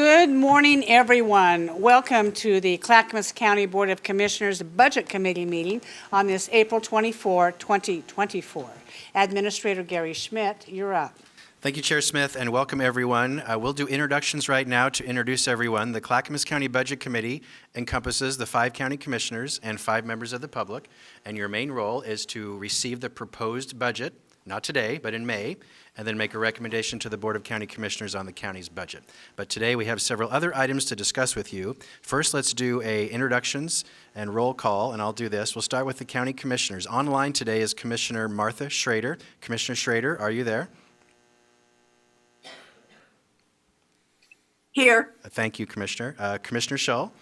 Good morning, everyone. Welcome to the Clackamas County Board of Commissioners Budget Committee meeting on this April 24, 2024. Administrator Gary Schmidt, you're up. Thank you, Chair Smith, and welcome everyone. We'll do introductions right now to introduce everyone. The Clackamas County Budget Committee encompasses the 5 county commissioners and 5 members of the public, and your main role is to receive the proposed budget, not today, but in May, and then make a recommendation to the Board of County Commissioners on the county's budget. But today we have several other items to discuss with you. First, let's do introductions and roll call, and I'll do this. We'll start with the county commissioners. Online today is Commissioner Martha Schrader. Commissioner Schrader, are you there? Here. Thank you, Commissioner. Commissioner Shull.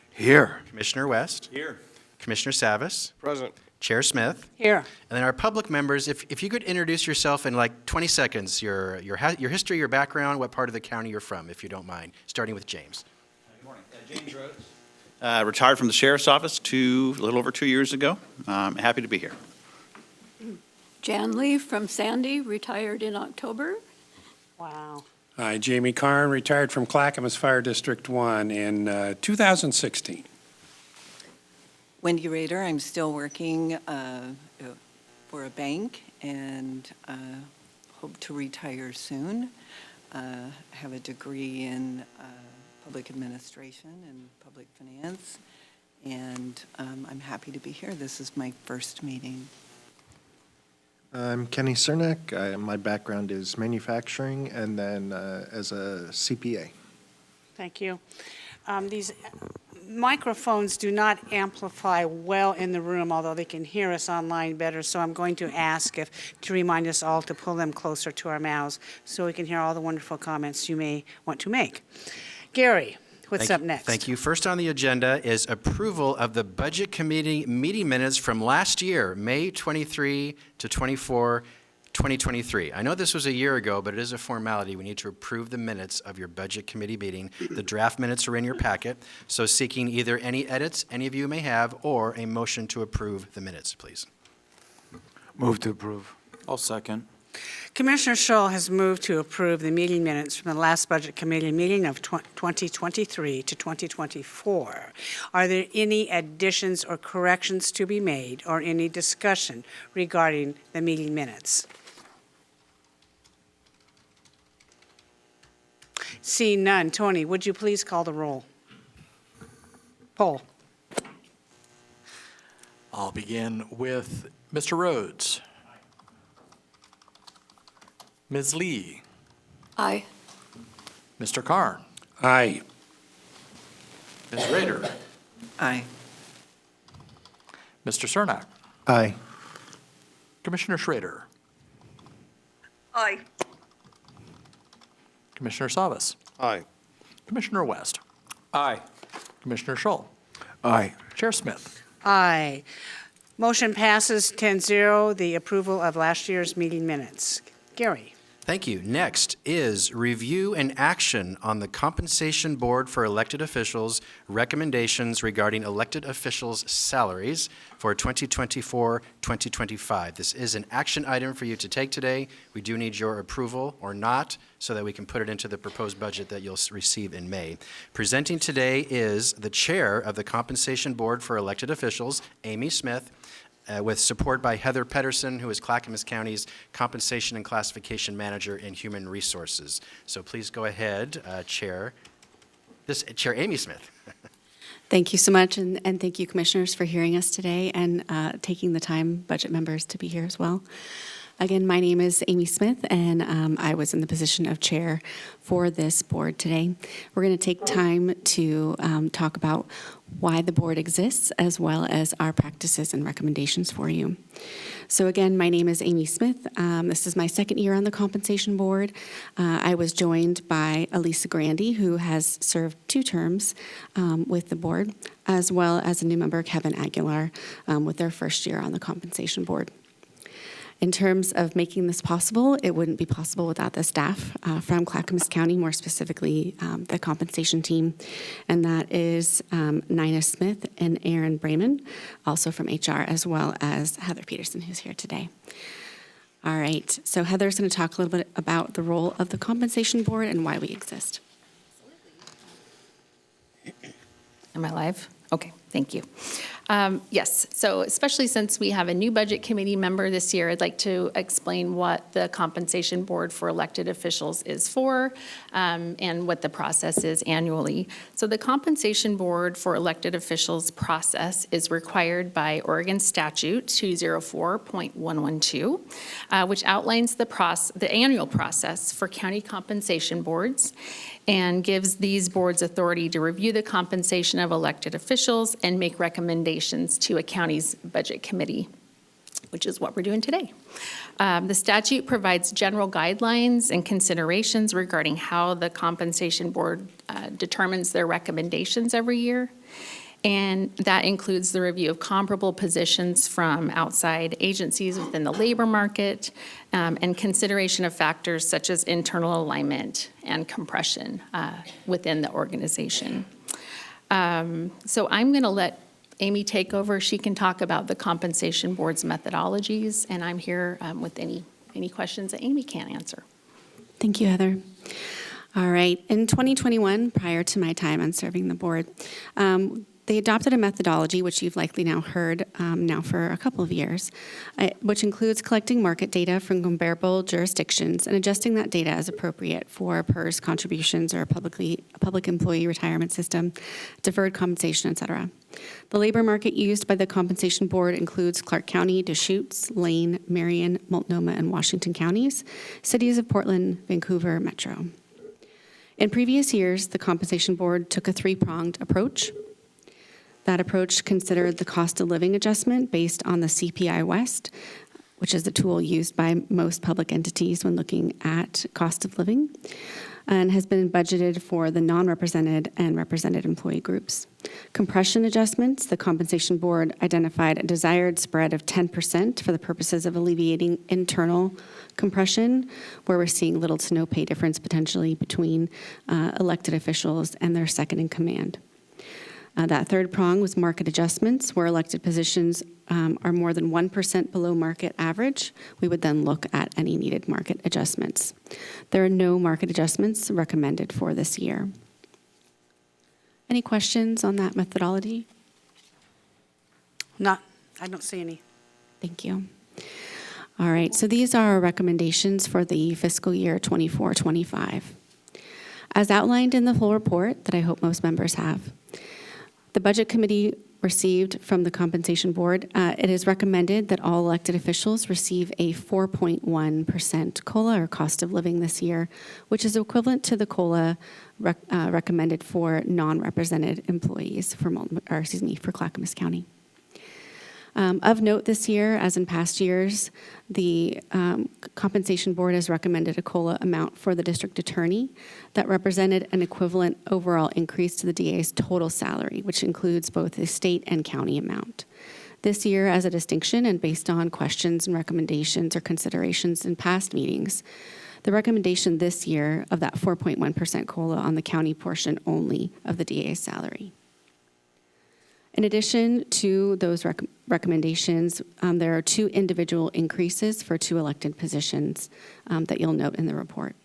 Here. Commissioner West. Here. Commissioner Savas. Present. Chair Smith. Here. And then our public members, if you could introduce yourself in like 20 seconds, your history, your background, what part of the county you're from, if you don't mind, starting with James. Good morning. James Rhodes. Retired from the Sheriff's Office a little over 2 years ago. Happy to be here. Jan Lee from Sandy, retired in October. Wow. Hi, Jamie Karn, retired from Clackamas Fire District 1 in 2016. Wendy Rader, I'm still working for a bank and hope to retire soon. Have a degree in public administration and public finance, and I'm happy to be here. This is my first meeting. I'm Kenny Cernak. My background is manufacturing and then as a CPA. Thank you. These microphones do not amplify well in the room, although they can hear us online better, so I'm going to ask to remind us all to pull them closer to our mouths so we can hear all the wonderful comments you may want to make. Gary, what's up next? Thank you. First on the agenda is approval of the Budget Committee meeting minutes from last year, May 23 to 24, 2023. I know this was a year ago, but it is a formality. We need to approve the minutes of your Budget Committee meeting. The draft minutes are in your packet, so seeking either any edits any of you may have or a motion to approve the minutes, please. Move to approve. I'll second. Commissioner Shull has moved to approve the meeting minutes from the last Budget Committee meeting of 2023 to 2024. Are there any additions or corrections to be made or any discussion regarding the meeting minutes? Seeing none, Tony, would you please call the roll? Poll. I'll begin with Mr. Rhodes. Ms. Lee. Aye. Mr. Karn. Aye. Ms. Rader. Aye. Mr. Cernak. Aye. Commissioner Schrader. Aye. Commissioner Savas. Aye. Commissioner West. Aye. Commissioner Shull. Aye. Chair Smith. Aye. Motion passes 10-0, the approval of last year's meeting minutes. Gary. Thank you. Next is review and action on the Compensation Board for Elected Officials recommendations regarding elected officials' salaries for 2024-2025. This is an action item for you to take today. We do need your approval or not so that we can put it into the proposed budget that you'll receive in May. Presenting today is the chair of the Compensation Board for Elected Officials, Amy Smith, with support by Heather Pedersen, who is Clackamas County's Compensation and Classification Manager in Human Resources. So please go ahead, Chair Amy Smith. Thank you so much, and thank you, Commissioners, for hearing us today and taking the time, budget members, to be here as well. Again, my name is Amy Smith, and I was in the position of chair for this board today. We're going to take time to talk about why the board exists, as well as our practices and recommendations for you. So again, my name is Amy Smith. This is my second year on the Compensation Board. I was joined by Elisa Grandy, who has served 2 terms with the board, as well as a new member, Kevin Aguilar, with their first year on the Compensation Board. In terms of making this possible, it wouldn't be possible without the staff from Clackamas County, more specifically the compensation team, and that is Nina Smith and Aaron Brayman, also from HR, as well as Heather Peterson, who's here today. All right, so Heather's going to talk a little bit about the role of the Compensation Board and why we exist. Am I live? Okay, thank you. Yes, so especially since we have a new Budget Committee member this year, I'd like to explain what the Compensation Board for elected officials is for, and what the process is annually. So the Compensation Board for elected officials process is required by Oregon Statute 204.112, which outlines the annual process for county compensation boards and gives these boards authority to review the compensation of elected officials and make recommendations to a county's budget committee, which is what we're doing today. The statute provides general guidelines and considerations regarding how the compensation board determines their recommendations every year. And that includes the review of comparable positions from outside agencies within the labor market, and consideration of factors such as internal alignment and compression within the organization. So I'm going to let Amy take over. She can talk about the compensation board's methodologies, and I'm here with any questions that Amy can't answer. Thank you, Heather. All right. In 2021, prior to my time on serving the board, they adopted a methodology, which you've likely now heard now for a couple of years, which includes collecting market data from comparable jurisdictions and adjusting that data as appropriate for PERS contributions or a public employee retirement system, deferred compensation, et cetera. The labor market used by the Compensation Board includes Clark County, Deschutes, Lane, Marion, Multnomah, and Washington counties, cities of Portland, Vancouver, Metro. In previous years, the Compensation Board took a three-pronged approach. That approach considered the cost of living adjustment based on the CPI West, which is the tool used by most public entities when looking at cost of living, and has been budgeted for the non-represented and represented employee groups. Compression adjustments, the Compensation Board identified a desired spread of 10% for the purposes of alleviating internal compression, where we're seeing little to no pay difference potentially between elected officials and their second in command. That third prong was market adjustments, where elected positions are more than 1% below market average. We would then look at any needed market adjustments. There are no market adjustments recommended for this year. Any questions on that methodology? I don't see any. Thank you. All right, so these are our recommendations for the fiscal year 24-25. As outlined in the full report that I hope most members have, the Budget Committee received from the Compensation Board, it is recommended that all elected officials receive a 4.1% COLA or cost of living this year, which is equivalent to the COLA recommended for non-represented employees for Clackamas County. Of note this year, as in past years, the Compensation Board has recommended a COLA amount for the district attorney that represented an equivalent overall increase to the DA's total salary, which includes both the state and county amount. This year, as a distinction and based on questions and recommendations or considerations in past meetings, the recommendation this year of that 4.1% COLA on the county portion only of the DA's salary. In addition to those recommendations, there are two individual increases for two elected positions that you'll note in the report.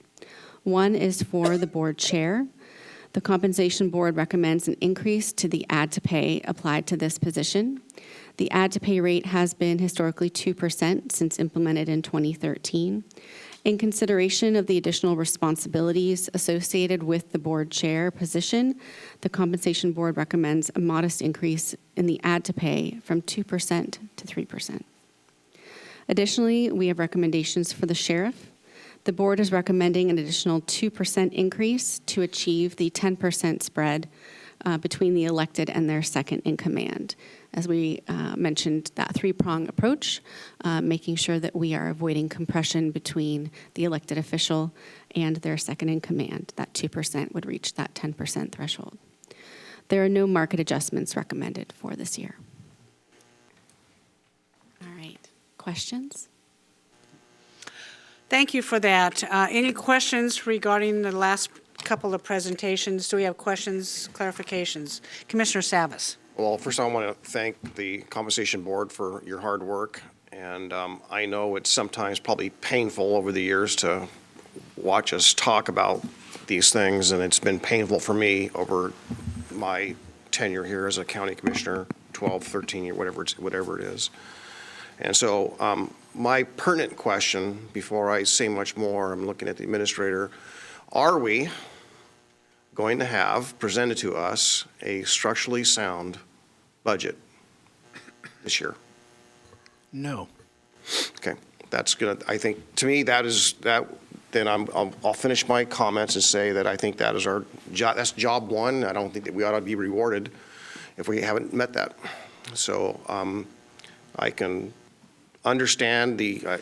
One is for the board chair. The Compensation Board recommends an increase to the add to pay applied to this position. The add to pay rate has been historically 2% since implemented in 2013. In consideration of the additional responsibilities associated with the board chair position, the Compensation Board recommends a modest increase in the add to pay from 2% to 3%. Additionally, we have recommendations for the sheriff. The board is recommending an additional 2% increase to achieve the 10% spread between the elected and their second in command. As we mentioned, that three-prong approach, making sure that we are avoiding compression between the elected official and their second in command. That 2% would reach that 10% threshold. There are no market adjustments recommended for this year. All right, questions? Thank you for that. Any questions regarding the last couple of presentations? Do we have questions, clarifications? Commissioner Savas. Well, first I want to thank the Compensation Board for your hard work. And I know it's sometimes probably painful over the years to watch us talk about these things, and it's been painful for me over my tenure here as a county commissioner, 12, 13 years, whatever it is. And so my pertinent question, before I say much more, I'm looking at the administrator, are we going to have presented to us a structurally sound budget this year? No. Okay, that's good. I think, to me, then I'll finish my comments and say that I think that is our job, that's job one. I don't think that we ought to be rewarded if we haven't met that. So I can understand the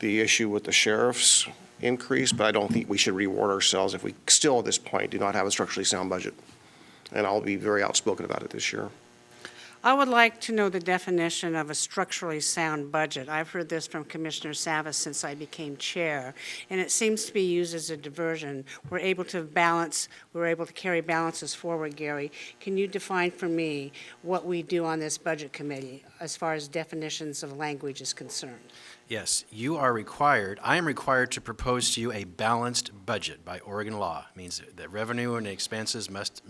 issue with the sheriff's increase, but I don't think we should reward ourselves if we still at this point do not have a structurally sound budget. And I'll be very outspoken about it this year. I would like to know the definition of a structurally sound budget. I've heard this from Commissioner Savas since I became chair, and it seems to be used as a diversion. We're able to carry balances forward, Gary. Can you define for me what we do on this budget committee as far as definitions of language is concerned? Yes, you are required, I am required to propose to you a balanced budget by Oregon law. It means that revenue and expenses must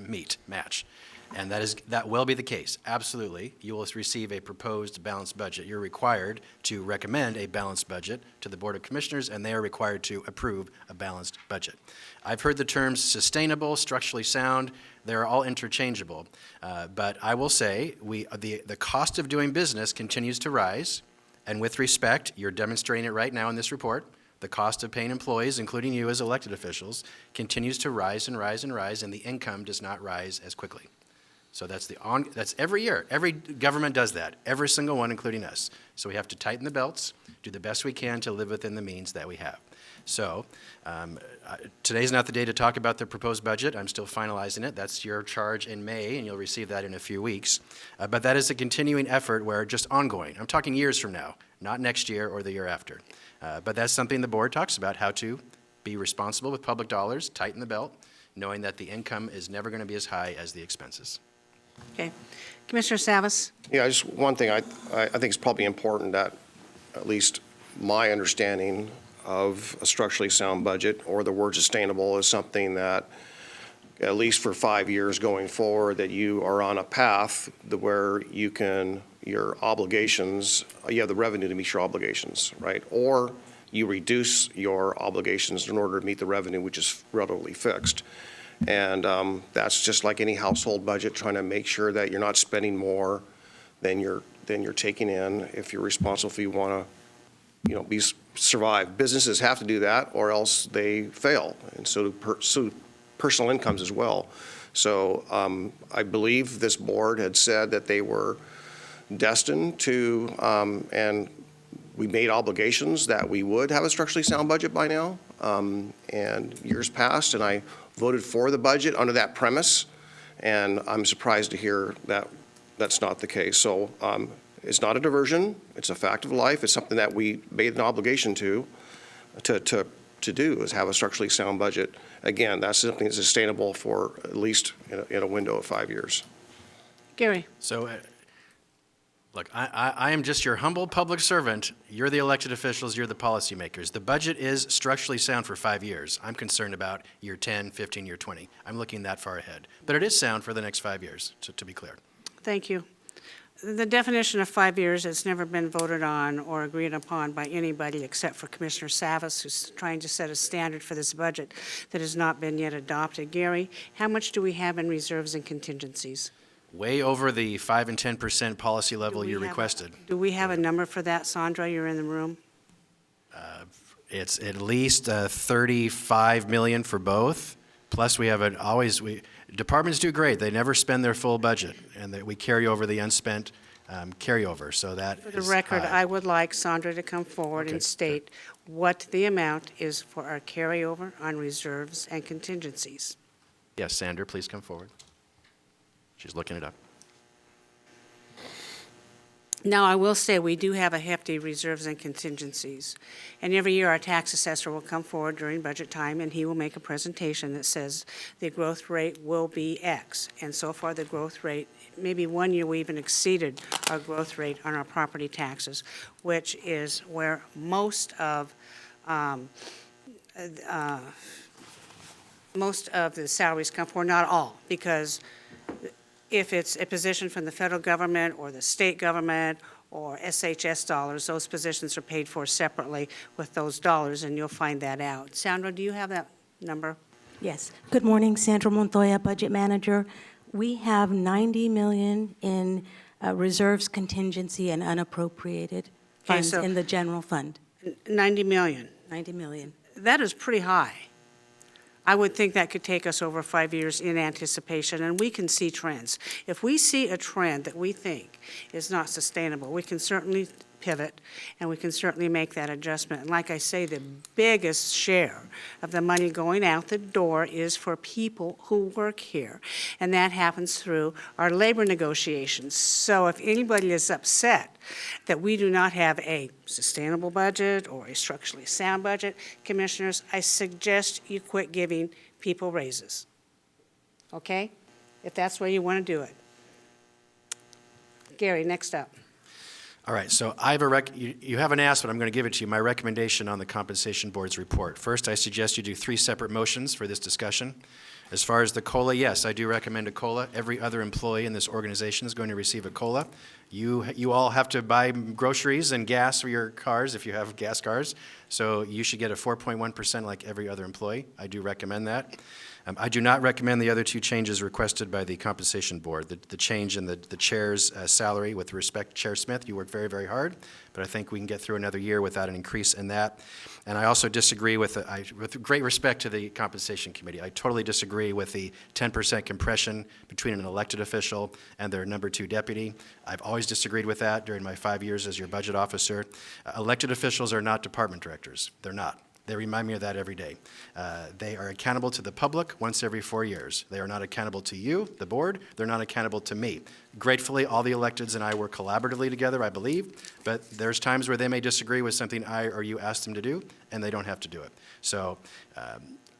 match. And that will be the case, absolutely. You will receive a proposed balanced budget. You're required to recommend a balanced budget to the Board of Commissioners, and they are required to approve a balanced budget. I've heard the terms sustainable, structurally sound. They're all interchangeable. But I will say, the cost of doing business continues to rise. And with respect, you're demonstrating it right now in this report, the cost of paying employees, including you as elected officials, continues to rise and rise and rise, and the income does not rise as quickly. So that's every year. Every government does that, every single one, including us. So we have to tighten the belts, do the best we can to live within the means that we have. So today's not the day to talk about the proposed budget. I'm still finalizing it. That's your charge in May, and you'll receive that in a few weeks. But that is a continuing effort where just ongoing. I'm talking years from now, not next year or the year after. But that's something the board talks about, how to be responsible with public dollars, tighten the belt, knowing that the income is never going to be as high as the expenses. Okay. Commissioner Savas? Yeah, just one thing. I think it's probably important that at least my understanding of a structurally sound budget, or the word sustainable, is something that, at least for 5 years going forward, that you are on a path where you can, your obligations, you have the revenue to meet your obligations, right? Or you reduce your obligations in order to meet the revenue, which is relatively fixed. And that's just like any household budget, trying to make sure that you're not spending more than you're taking in if you're responsible, if you want to, survive. Businesses have to do that, or else they fail, and so do personal incomes as well. So I believe this board had said that they were destined to, and we made obligations that we would have a structurally sound budget by now. And years passed, and I voted for the budget under that premise, and I'm surprised to hear that that's not the case. So it's not a diversion. It's a fact of life. It's something that we made an obligation to do, is have a structurally sound budget. Again, that's something that's sustainable for at least in a window of 5 years. Gary? So, look, I am just your humble public servant. You're the elected officials. You're the policymakers. The budget is structurally sound for 5 years. I'm concerned about year 10, 15, year 20. I'm looking that far ahead. But it is sound for the next 5 years, to be clear. Thank you. The definition of 5 years has never been voted on or agreed upon by anybody except for Commissioner Savas, who's trying to set a standard for this budget that has not been yet adopted. Gary, how much do we have in reserves and contingencies? Way over the 5 and 10% policy level you requested. Do we have a number for that, Sandra? You're in the room. It's at least 35 million for both. Plus, we have departments do great. They never spend their full budget, and we carry over the unspent carryover. So that For the record, high. I would like Sandra to come forward and state what the amount is for our carryover on reserves and contingencies. Yes, Sandra, please come forward. She's looking it up. Now, I will say, we do have a hefty reserves and contingencies. And every year, our tax assessor will come forward during budget time, and he will make a presentation that says the growth rate will be X. And so far, the growth rate, maybe one year we even exceeded our growth rate on our property taxes, which is where most of the salaries come from, not all, because if it's a position from the federal government or the state government or SHS dollars, those positions are paid for separately with those dollars, and you'll find that out. Sandra, do you have that number? Yes. Good morning, Sandra Montoya, Budget Manager. We have 90 million in reserves, contingency, and unappropriated Okay, funds so- in the general fund. 90 million. 90 million. That is pretty high. I would think that could take us over 5 years in anticipation, and we can see trends. If we see a trend that we think is not sustainable, we can certainly pivot, and we can certainly make that adjustment. And like I say, the biggest share of the money going out the door is for people who work here, and that happens through our labor negotiations. So if anybody is upset that we do not have a sustainable budget or a structurally sound budget, Commissioners, I suggest you quit giving people raises. Okay? If that's where you want to do it. Gary, next up. All right, so I have you haven't asked, but I'm going to give it to you, my recommendation on the Compensation Board's report. First, I suggest you do 3 separate motions for this discussion. As far as the COLA, yes, I do recommend a COLA. Every other employee in this organization is going to receive a COLA. You all have to buy groceries and gas for your cars if you have gas cars, so you should get a 4.1% like every other employee. I do recommend that. I do not recommend the other 2 changes requested by the Compensation Board. The change in the chair's salary, with respect to Chair Smith, you worked very, very hard, but I think we can get through another year without an increase in that. And I also disagree with great respect to the Compensation Committee, I totally disagree with the 10% compression between an elected official and their number 2 deputy. I've always disagreed with that during my 5 years as your budget officer. Elected officials are not department directors. They're not. They remind me of that every day. They are accountable to the public once every 4 years. They are not accountable to you, the board. They're not accountable to me. Gratefully, all the electeds and I work collaboratively together, I believe, but there's times where they may disagree with something I or you asked them to do, and they don't have to do it. So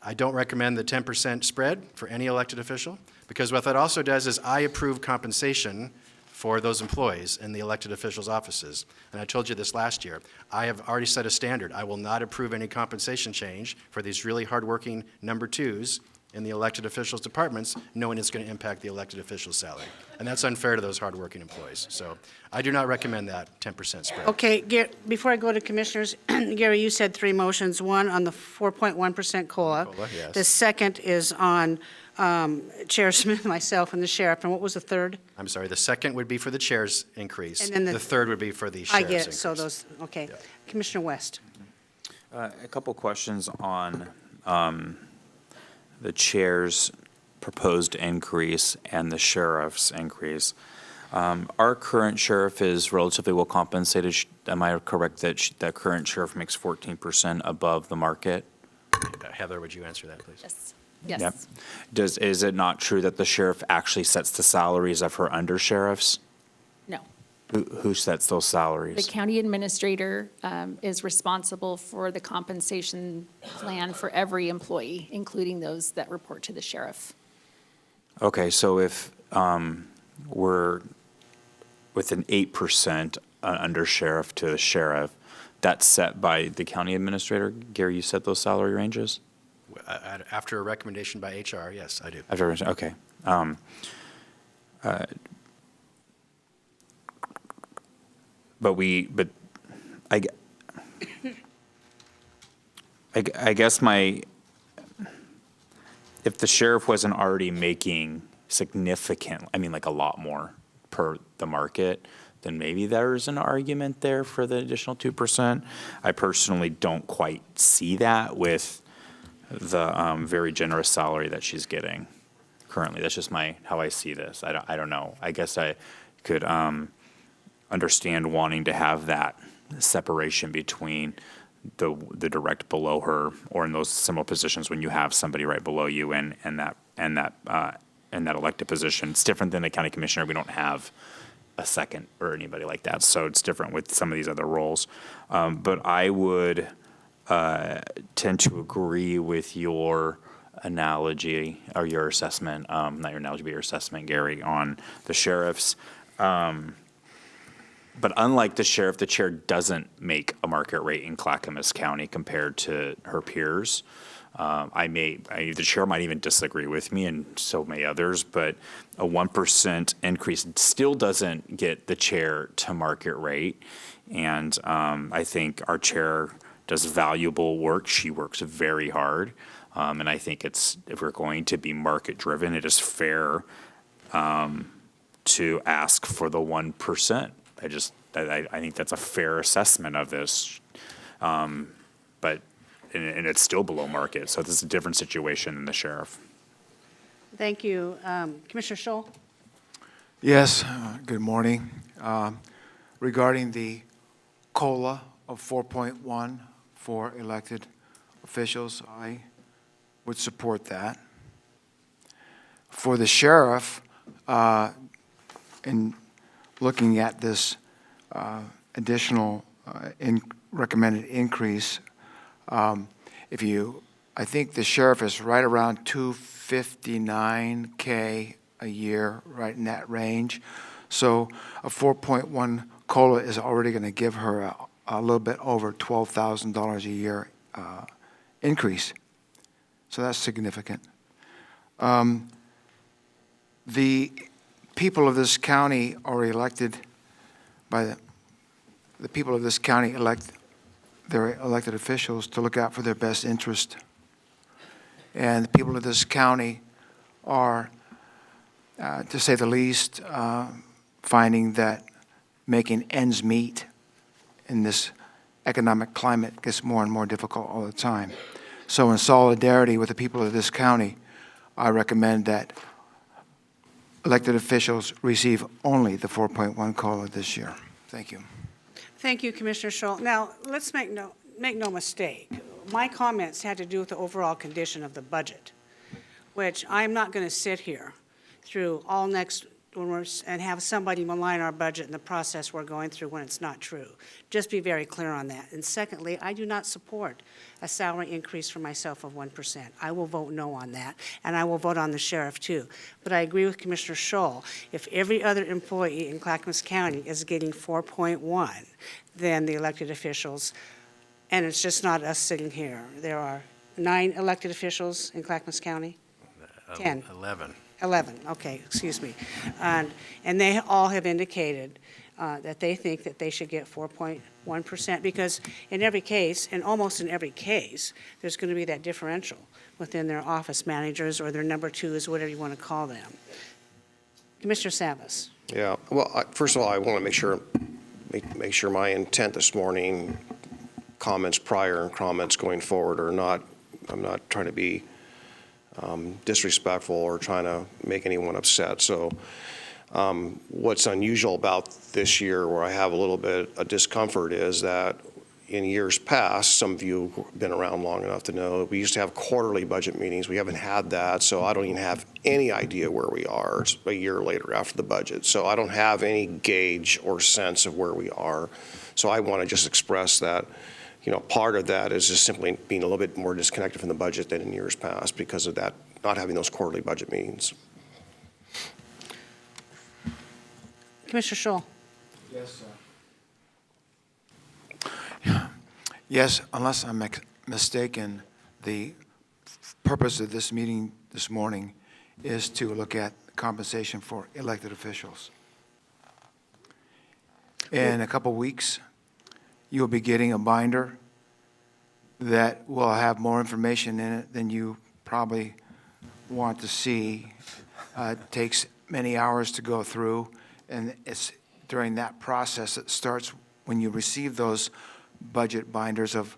I don't recommend the 10% spread for any elected official, because what that also does is I approve compensation for those employees in the elected officials' offices. And I told you this last year. I have already set a standard. I will not approve any compensation change for these really hardworking number 2s in the elected officials' departments, knowing it's going to impact the elected officials' salary. And that's unfair to those hardworking employees. So I do not recommend that 10% spread. Okay, before I go to Commissioners, Gary, you said 3 motions. One on the 4.1% COLA. COLA, yes. The second is on Chair Smith, myself, and the sheriff. And what was the third? I'm sorry, the second would be for the chair's increase. And then the third would be for the I sheriff's get increase. it, so those, okay. Yeah. Commissioner West. A couple questions on the chair's proposed increase and the sheriff's increase. Our current sheriff is relatively well compensated. Am I correct that that current sheriff makes 14% above the market? Heather, would you answer that, please? Yes. Yes. Yep. Is it not true that the sheriff actually sets the salaries of her under sheriffs? No. Who sets those The salaries? county administrator is responsible for the compensation plan for every employee, including those that report to the sheriff. Okay, so if we're with an 8% undersheriff to the sheriff, that's set by the county administrator? Gary, you set those salary ranges? After a recommendation by HR, yes, I do. Okay. But I guess if the sheriff wasn't already making significant, I mean, like a lot more per the market, then maybe there's an argument there for the additional 2%. I personally don't quite see that with the very generous salary that she's getting currently. That's just how I see this. I don't know. I guess I could understand wanting to have that separation between the direct below her, or in those similar positions when you have somebody right below you and that elected position. It's different than a county commissioner. We don't have a second or anybody like that, so it's different with some of these other roles. But I would tend to agree with your analogy or your assessment, not your analogy, but your assessment, Gary, on the sheriffs. But unlike the chair doesn't make a market rate in Clackamas County compared to her peers. The chair might even disagree with me, and so may others, but a 1% increase still doesn't get the chair to market rate. And I think our chair does valuable work. She works very hard. And I think if we're going to be market-driven, it is fair to ask for the 1%. I think that's a fair assessment of this. But it's still below market, so this is a different situation than the sheriff. Thank you. Commissioner Scholl? Yes, good morning. Regarding the COLA of 4.1 for elected officials, I would support that. For the sheriff, in looking at this additional recommended increase, I think the sheriff is right around $259K a year, right in that range. So a 4.1 COLA is already going to give her a little bit over $12,000 a year increase. So that's significant. The people of this county are elected by the people of this county elect their elected officials to look out for their best interest. And the people of this county are, to say the least, finding that making ends meet in this economic climate gets more and more difficult all the time. So in solidarity with the people of this county, I recommend that elected officials receive only the 4.1 COLA this year. Thank you. Thank you, Commissioner Scholl. Now, let's make no mistake. My comments had to do with the overall condition of the budget, which I'm not going to sit here through all next and have somebody malign our budget and the process we're going through when it's not true. Just be very clear on that. And secondly, I do not support a salary increase for myself of 1%. I will vote no on that, and I will vote on the sheriff too. But I agree with Commissioner Scholl. If every other employee in Clackamas County is getting 4.1, then the elected officials, and it's just not us sitting here. There are 9 elected officials in Clackamas County? 10. 11, okay, excuse me. And they all have indicated that they think that they should get 4.1%, because in every case, and almost in every case, there's going to be that differential within their office managers or their number twos, whatever you want to call them. Commissioner Savas. Yeah, well, first of all, I want to make sure my intent this morning, comments prior and comments going forward, are not, I'm not trying to be disrespectful or trying to make anyone upset. So what's unusual about this year, where I have a little bit of discomfort, is that in years past, some of you have been around long enough to know, we used to have quarterly budget meetings. We haven't had that, so I don't even have any idea where we are. It's a year later after the budget. So I don't have any gauge or sense of where we are. So I want to just express that, you know, part of that is just simply being a little bit more disconnected from the budget than in years past because of that, not having those quarterly budget meetings. Commissioner Scholl. Yes, sir. Yes, unless I'm mistaken, the purpose of this meeting this morning is to look at compensation for elected officials. In a couple weeks, you'll be getting a binder that will have more information in it than you probably want to see. It takes many hours to go through, and it's during that process that starts when you receive those budget binders of,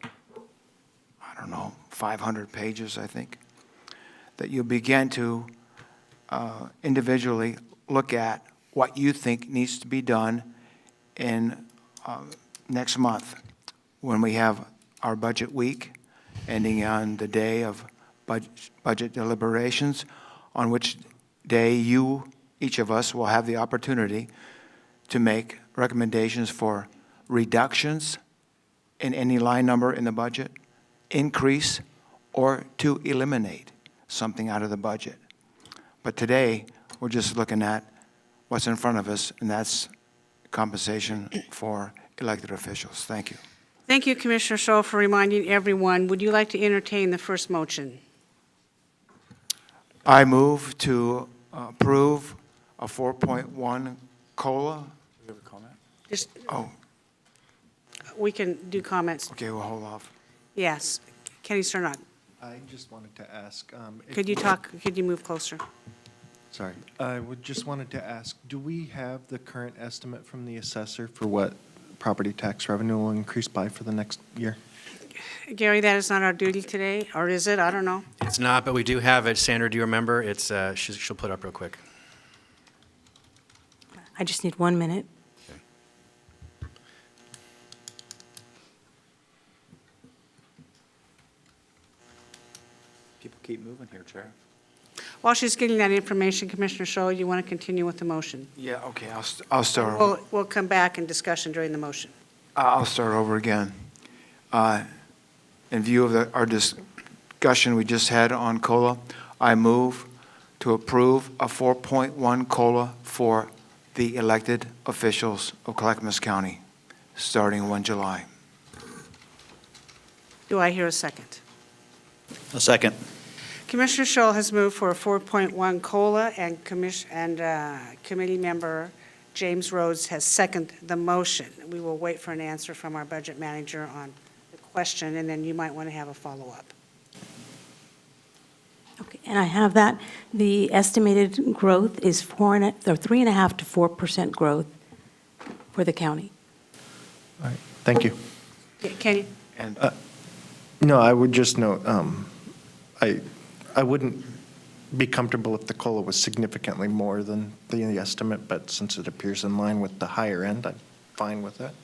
I don't know, 500 pages, I think, that you begin to individually look at what you think needs to be done in next month when we have our budget week ending on the day of budget deliberations, on which day each of us will have the opportunity to make recommendations for reductions in any line number in the budget, increase, or to eliminate something out of the budget. But today, we're just looking at what's in front of us, and that's compensation for elected officials. Thank you. Thank you, Commissioner Scholl, for reminding everyone. Would you like to entertain the first motion? I move to approve a 4.1 COLA. Just, Oh, we can do comments. okay, we'll hold off. Yes. Kenny Cernak, I just wanted to ask. could you move closer? Sorry. I just wanted to ask, do we have the current estimate from the assessor for what property tax revenue will increase by for the next year? Gary, that is not our duty today, or is it? I don't know. It's not, but we do have it. Sandra, do you remember? It's, she'll put it up real quick. I just need 1 minute. People keep moving here, Chair. While she's getting that information, Commissioner Scholl, you want to continue with the motion? Yeah, okay, I'll start over. We'll come back in discussion during the motion. I'll start over again. In view of our discussion we just had on COLA, I move to approve a 4.1 COLA for the elected officials of Clackamas County, starting 1 July. Do I hear a second? A second. Commissioner Scholl has moved for a 4.1 COLA, and committee member James Rhodes has seconded the motion. We will wait for an answer from our budget manager on the question, and then you might want to have a follow-up. Okay, and I have that. The estimated growth is 3.5% to 4% growth for the county. All right, thank you. Kenny? And No, I would just note, I wouldn't be comfortable if the COLA was significantly more than the estimate, but since it appears in line with the higher end, I'm fine with that.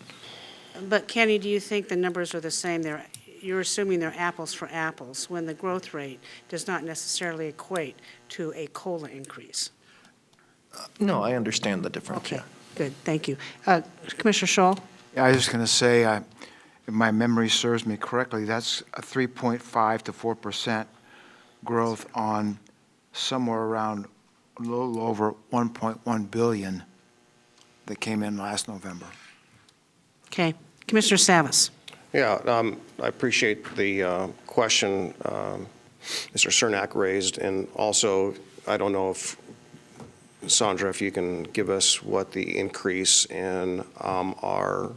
But Kenny, do you think the numbers are the same? You're assuming they're apples for apples, when the growth rate does not necessarily equate to a COLA increase. No, I understand the difference, Okay, yeah. good, thank you. Commissioner Scholl? I was just going to say, if my memory serves me correctly, that's a 3.5 to 4% growth on somewhere around a little over 1.1 billion that came in last November. Okay, Commissioner Savas? Yeah, I appreciate the question Mr. Cernak raised, and also, I don't know if, Sandra, if you can give us what the increase in our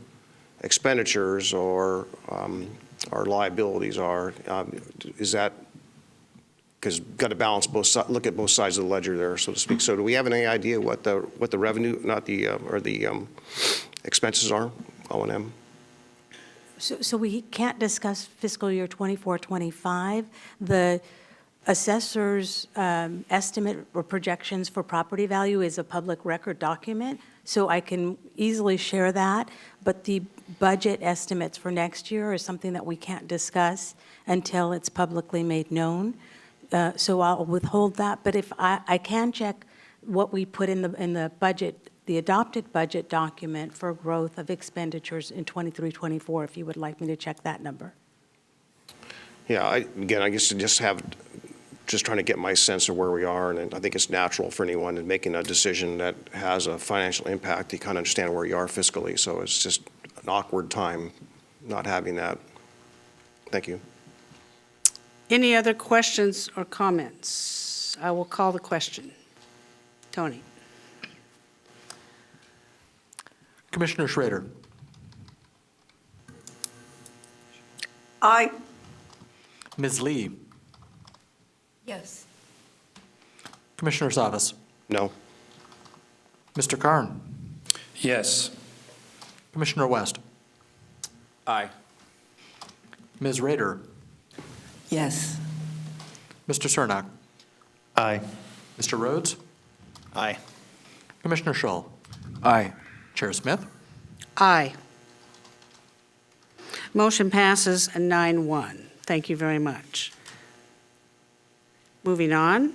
expenditures or our liabilities are. Is that, because got to balance both sides, look at both sides of the ledger there, so to speak. So do we have any idea what the revenue, not the, or the expenses are, O&M? So we can't discuss fiscal year 24, 25. The assessor's estimate or projections for property value is a public record document, so I can easily share that. But the budget estimates for next year is something that we can't discuss until it's publicly made known. So I'll withhold that. But if I can check what we put in the budget, the adopted budget document for growth of expenditures in 23, 24, if you would like me to check that number. Yeah, again, I guess to just trying to get my sense of where we are, and I think it's natural for anyone in making a decision that has a financial impact to kind of understand where you are fiscally. So it's just an awkward time not having that. Thank you. Any other questions or comments? I will call the question. Tony? Commissioner Schrader. Aye. Ms. Lee. Yes. Commissioner Savas. No. Mr. Karn. Yes. Commissioner West. Aye. Ms. Rader. Yes. Mr. Cernak. Aye. Mr. Rhodes. Aye. Commissioner Scholl. Aye. Chair Smith. Aye. Motion passes 9-1. Thank you very much. Moving on,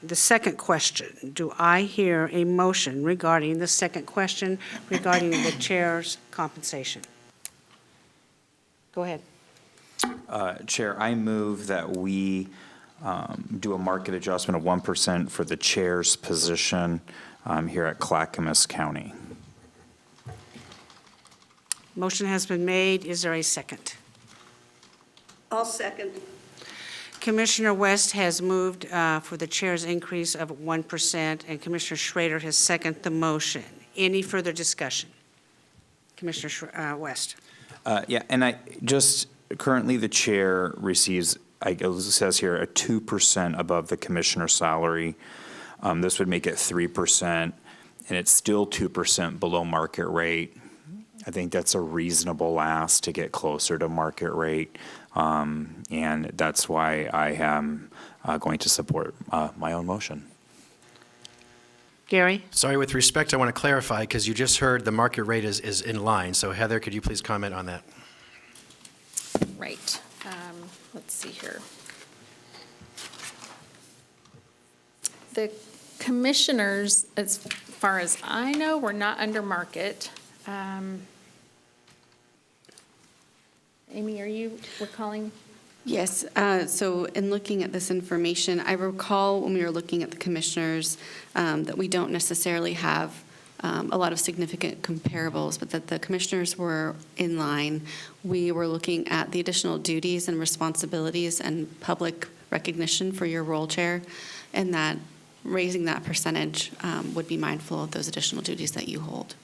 the second question. Do I hear a motion regarding the second question regarding the chair's compensation? Go ahead. Chair, I move that we do a market adjustment of 1% for the chair's position here at Clackamas County. Motion has been made. Is there a second? I'll second. Commissioner West has moved for the chair's increase of 1%, and Commissioner Schrader has seconded the motion. Any further discussion? Commissioner West. Yeah, and I just, currently the chair receives, it says here, a 2% above the commissioner's salary. This would make it 3%, and it's still 2% below market rate. I think that's a reasonable ask to get closer to market rate, and that's why I am going to support my own motion. Gary? Sorry, with respect, I want to clarify, because you just heard the market rate is in line. So Heather, could you please comment on that? Right. Let's see here. The commissioners, as far as I know, we're not under market. Amy, are you recalling? Yes, so in looking at this information, I recall when we were looking at the commissioners that we don't necessarily have a lot of significant comparables, but that the commissioners were in line. We were looking at the additional duties and responsibilities and public recognition for your role, Chair, and that raising that percentage would be mindful of those additional duties that you hold.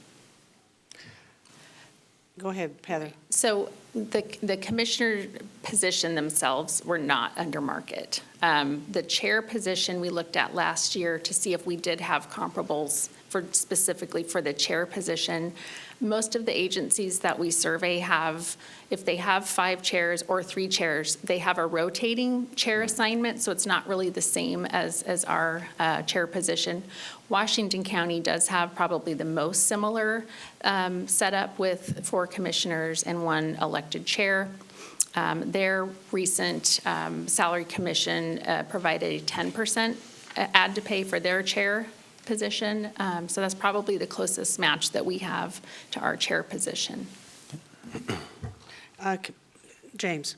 Go ahead, Heather. So the commissioner position themselves were not under market. The chair position we looked at last year to see if we did have comparables for specifically for the chair position. Most of the agencies that we survey have, if they have 5 chairs or 3 chairs, they have a rotating chair assignment, so it's not really the same as our chair position. Washington County does have probably the most similar setup with 4 commissioners and 1 elected chair. Their recent salary commission provided a 10% add to pay for their chair position. So that's probably the closest match that we have to our chair position. James.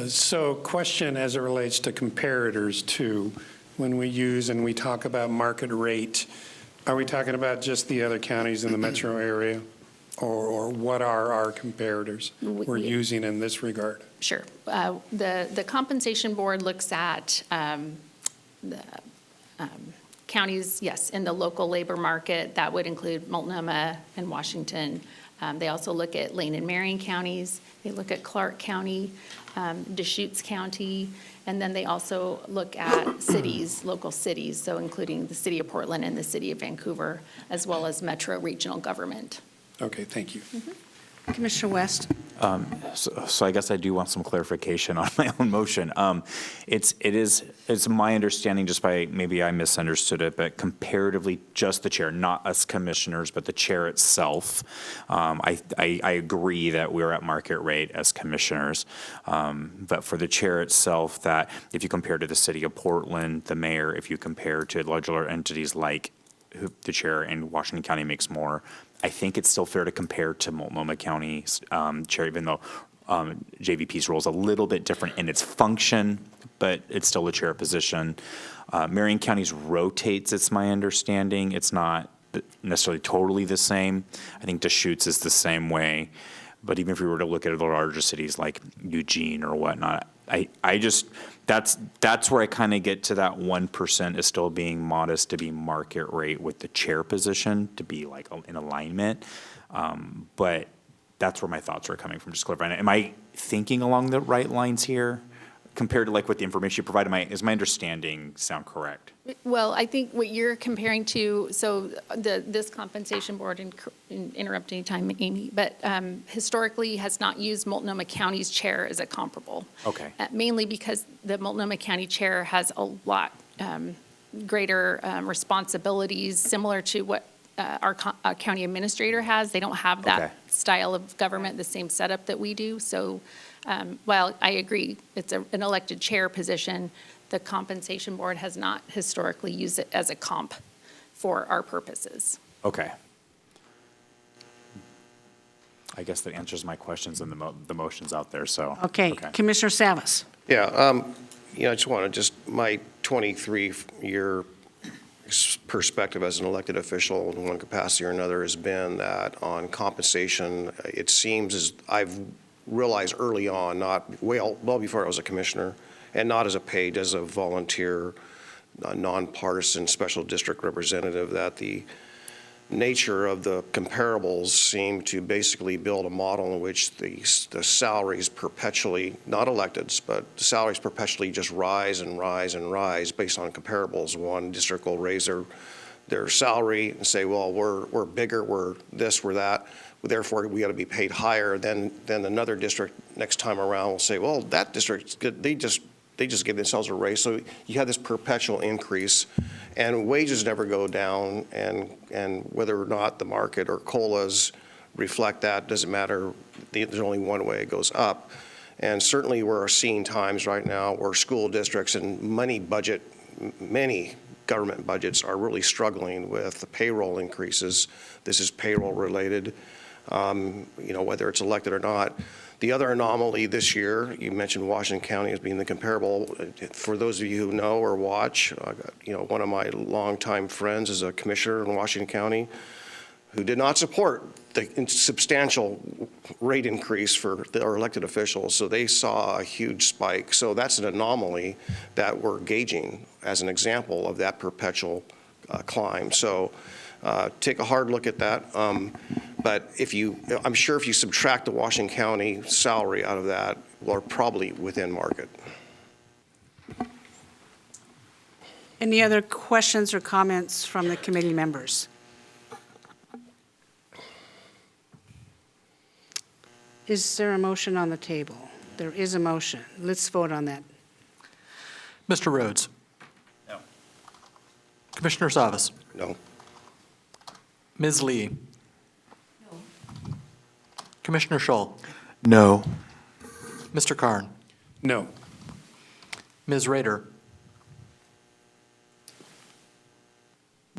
So question as it relates to comparators to when we use and we talk about market rate, are we talking about just the other counties in the metro area? Or what are our comparators we're using in this regard? Sure. The compensation board looks at the counties, yes, in the local labor market. That would include Multnomah and Washington. They also look at Lane and Marion counties. They look at Clark County, Deschutes County, and then they also look at cities, local cities, so including the city of Portland and the city of Vancouver, as well as metro regional government. Okay, thank you. Commissioner West. So I guess I do want some clarification on my own motion. It's my understanding, just by, maybe I misunderstood it, but comparatively just the chair, not us commissioners, but the chair itself. I agree that we're at market rate as commissioners, but for the chair itself, that if you compare to the city of Portland, the mayor, if you compare to larger entities like the chair in Washington County makes more, I think it's still fair to compare to Multnomah County's chair, even though JVP's role is a little bit different in its function, but it's still a chair position. Marion County's rotates, it's my understanding. It's not necessarily totally the same. I think Deschutes is the same way. But even if we were to look at the larger cities like Eugene or whatnot, I just, that's where I kind of get to that 1% is still being modest to be market rate with the chair position, to be like in alignment. But that's where my thoughts are coming from, just clarifying. Am I thinking along the right lines here compared to like what the information you provided? Is my understanding sound correct? Well, I think what you're comparing to, so this compensation board, interrupt anytime, Amy, but historically has not used Multnomah County's chair as a comparable. Okay. Mainly because the Multnomah County chair has a lot greater responsibilities, similar to what our county administrator has. They don't have that style of government, the same setup that we do. So while I agree, it's an elected chair position, the compensation board has not historically used it as a comp for our purposes. Okay. I guess that answers my questions and the motions out there, so. Okay. Commissioner Savas. Yeah, I just want to my 23-year perspective as an elected official in one capacity or another has been that on compensation, it seems as I've realized early on, not well before I was a commissioner, and not as a paid, as a volunteer, nonpartisan special district representative, that the nature of the comparables seem to basically build a model in which the salaries perpetually, not electeds, but the salaries perpetually just rise and rise and rise based on comparables. One district will raise their salary and say, well, we're bigger, we're this, we're that, therefore we got to be paid higher. Then another district next time around will say, well, that district's good, they just give themselves a raise. So you have this perpetual increase, and wages never go down, and whether or not the market or COLAs reflect that doesn't matter. There's only one way it goes up. And certainly we're seeing times right now where school districts and many government budgets are really struggling with the payroll increases. This is payroll related, whether it's elected or not. The other anomaly this year, you mentioned Washington County as being the comparable. For those of you who know or watch, one of my longtime friends is a commissioner in Washington County who did not support the substantial rate increase for our elected officials. So they saw a huge spike. So that's an anomaly that we're gauging as an example of that perpetual climb. So take a hard look at that. But I'm sure if you subtract the Washington County salary out of that, we're probably within market. Any other questions or comments from the committee members? Is there a motion on the table? There is a motion. Let's vote on that. Mr. Rhodes? No. Commissioner Savas? No. Ms. Lee? No. Commissioner Schull? No. Mr. Karn? No. Ms. Rader?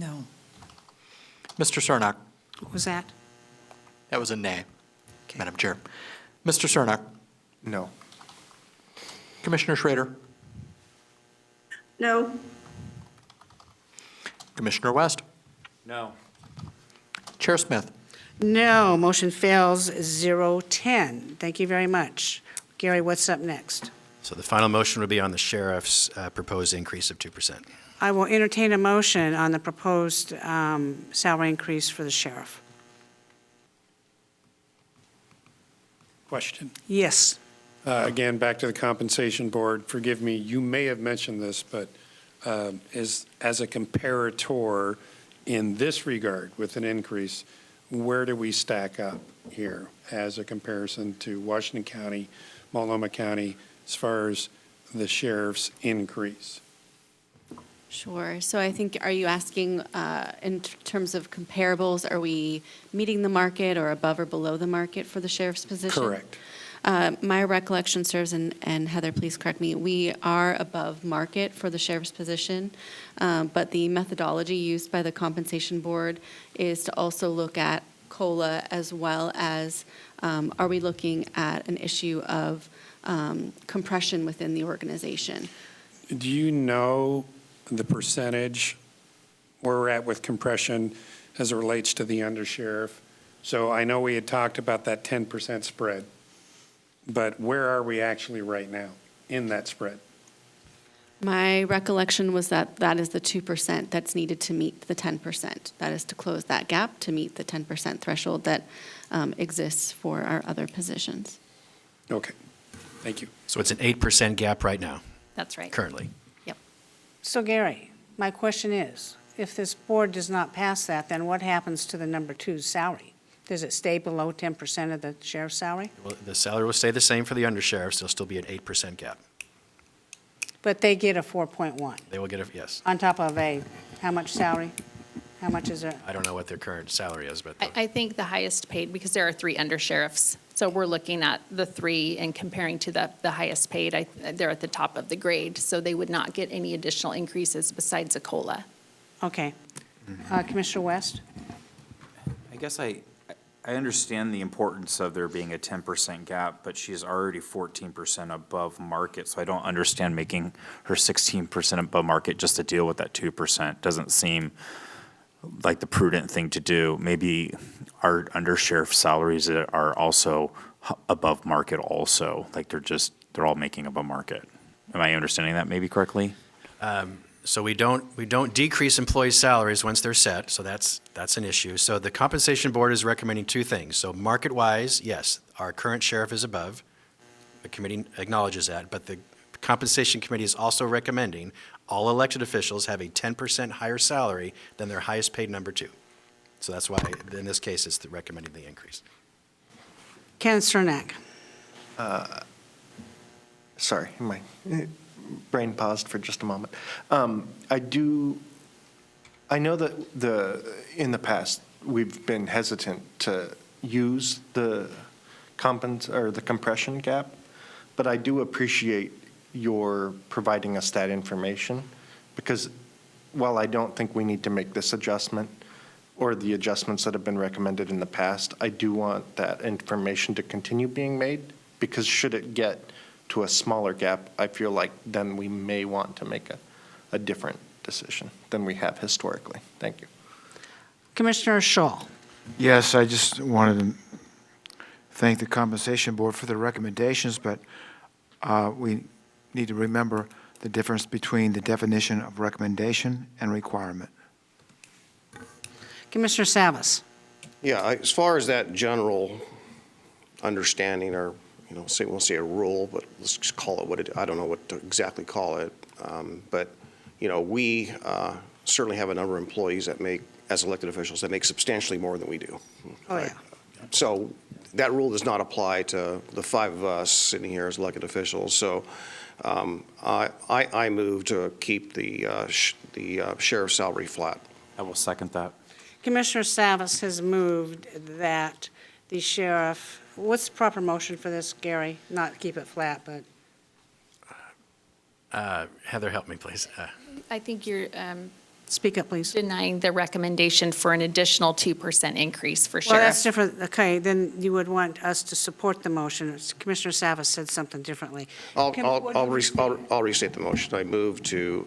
No. Mr. Cernak? What was that? That was a nay, Madam Chair. Mr. Cernak? No. Commissioner Schrader? No. Commissioner West? No. Chair Smith? No, motion fails 0-10. Thank you very much. Gary, what's up next? So the final motion would be on the sheriff's proposed increase of 2%. I will entertain a motion on the proposed salary increase for the sheriff. Question. Yes. Again, back to the compensation board. Forgive me, you may have mentioned this, but as a comparator in this regard with an increase, where do we stack up here as a comparison to Washington County, Multnomah County, as far as the sheriff's increase? Sure. So I think, are you asking in terms of comparables, are we meeting the market or above or below the market for the sheriff's position? Correct. My recollection serves, and Heather, please correct me, we are above market for the sheriff's position, but the methodology used by the compensation board is to also look at COLA as well as are we looking at an issue of compression within the organization? Do you know the percentage where we're at with compression as it relates to the undersheriff? So I know we had talked about that 10% spread, but where are we actually right now in that spread? My recollection was that that is the 2% that's needed to meet the 10%. That is to close that gap to meet the 10% threshold that exists for our other positions. Okay, thank you. So it's an 8% gap right now, That's right. currently. So Gary, my question is, if this board does not pass that, then what happens to the number two's salary? Does it stay below 10% of the sheriff's salary? Well, the salary will stay the same for the undersheriffs. There'll still be an 8% gap. But they get a 4.1 They will get a, yes. on top of how much salary? How much is it? I don't know what their current salary is, but I think the highest paid, because there are 3 undersheriffs, so we're looking at the 3 and comparing to the highest paid, they're at the top of the grade, so they would not get any additional increases besides a COLA. Okay. Commissioner West? I guess I I understand the importance of there being a 10% gap, but she's already 14% above market, so I don't understand making her 16% above market just to deal with that 2%. Doesn't seem like the prudent thing to do. Maybe our undersheriff salaries are also above market also, like they're all making above market. Am I understanding that maybe correctly? So we don't decrease employees' salaries once they're set, so that's an issue. So the compensation board is recommending two things. So market-wise, yes, our current sheriff is above. The committee acknowledges that, but the compensation committee is also recommending all elected officials have a 10% higher salary than their highest paid number two. So that's why, in this case, it's recommending the increase. Ken Cernak. Sorry, my brain paused for just a moment. I know that in the past, we've been hesitant to use the compression gap, but I do appreciate your providing us that information, because while I don't think we need to make this adjustment or the adjustments that have been recommended in the past, I do want that information to continue being made, because should it get to a smaller gap, I feel like then we may want to make a different decision than we have historically. Thank you. Commissioner Shaw. Yes, I just wanted to thank the Compensation Board for their recommendations, but we need to remember the difference between the definition of recommendation and requirement. Commissioner Savas. Yeah, as far as that general understanding, or, we'll say a rule, but let's just call it I don't know what to exactly call it. But, we certainly have a number of employees that as elected officials, that make substantially more than we do. Oh, yeah. So that rule does not apply to the five of us sitting here as elected officials. So I move to keep the sheriff's salary flat. I will second that. Commissioner Savas has moved that the sheriff, what's the proper motion for this, Gary? Not keep it flat, but. Heather, help me, please. I think you're Speak up, please. denying the recommendation for an additional 2% increase for Well, that's sheriff. different. Okay, then you would want us to support the motion. Commissioner Savas said something differently. I'll What do you restate the motion. I move to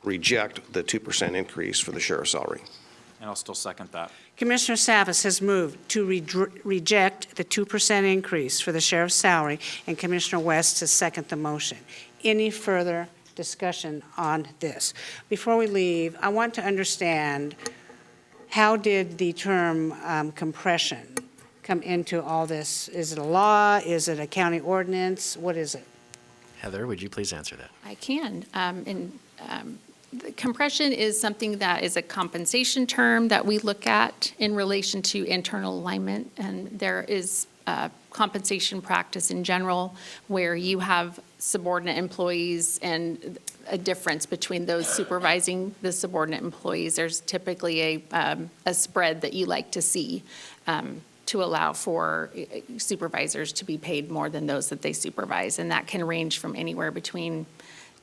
reject the 2% increase for the sheriff's salary. And I'll still second that. Commissioner Savas has moved to reject the 2% increase for the sheriff's salary, and Commissioner West has seconded the motion. Any further discussion on this? Before we leave, I want to understand, how did the term compression come into all this? Is it a law? Is it a county ordinance? What is it? Heather, would you please answer that? I can. The compression is something that is a compensation term that we look at in relation to internal alignment, and there is compensation practice in general where you have subordinate employees and a difference between those supervising the subordinate employees. There's typically a spread that you like to see to allow for supervisors to be paid more than those that they supervise, and that can range from anywhere between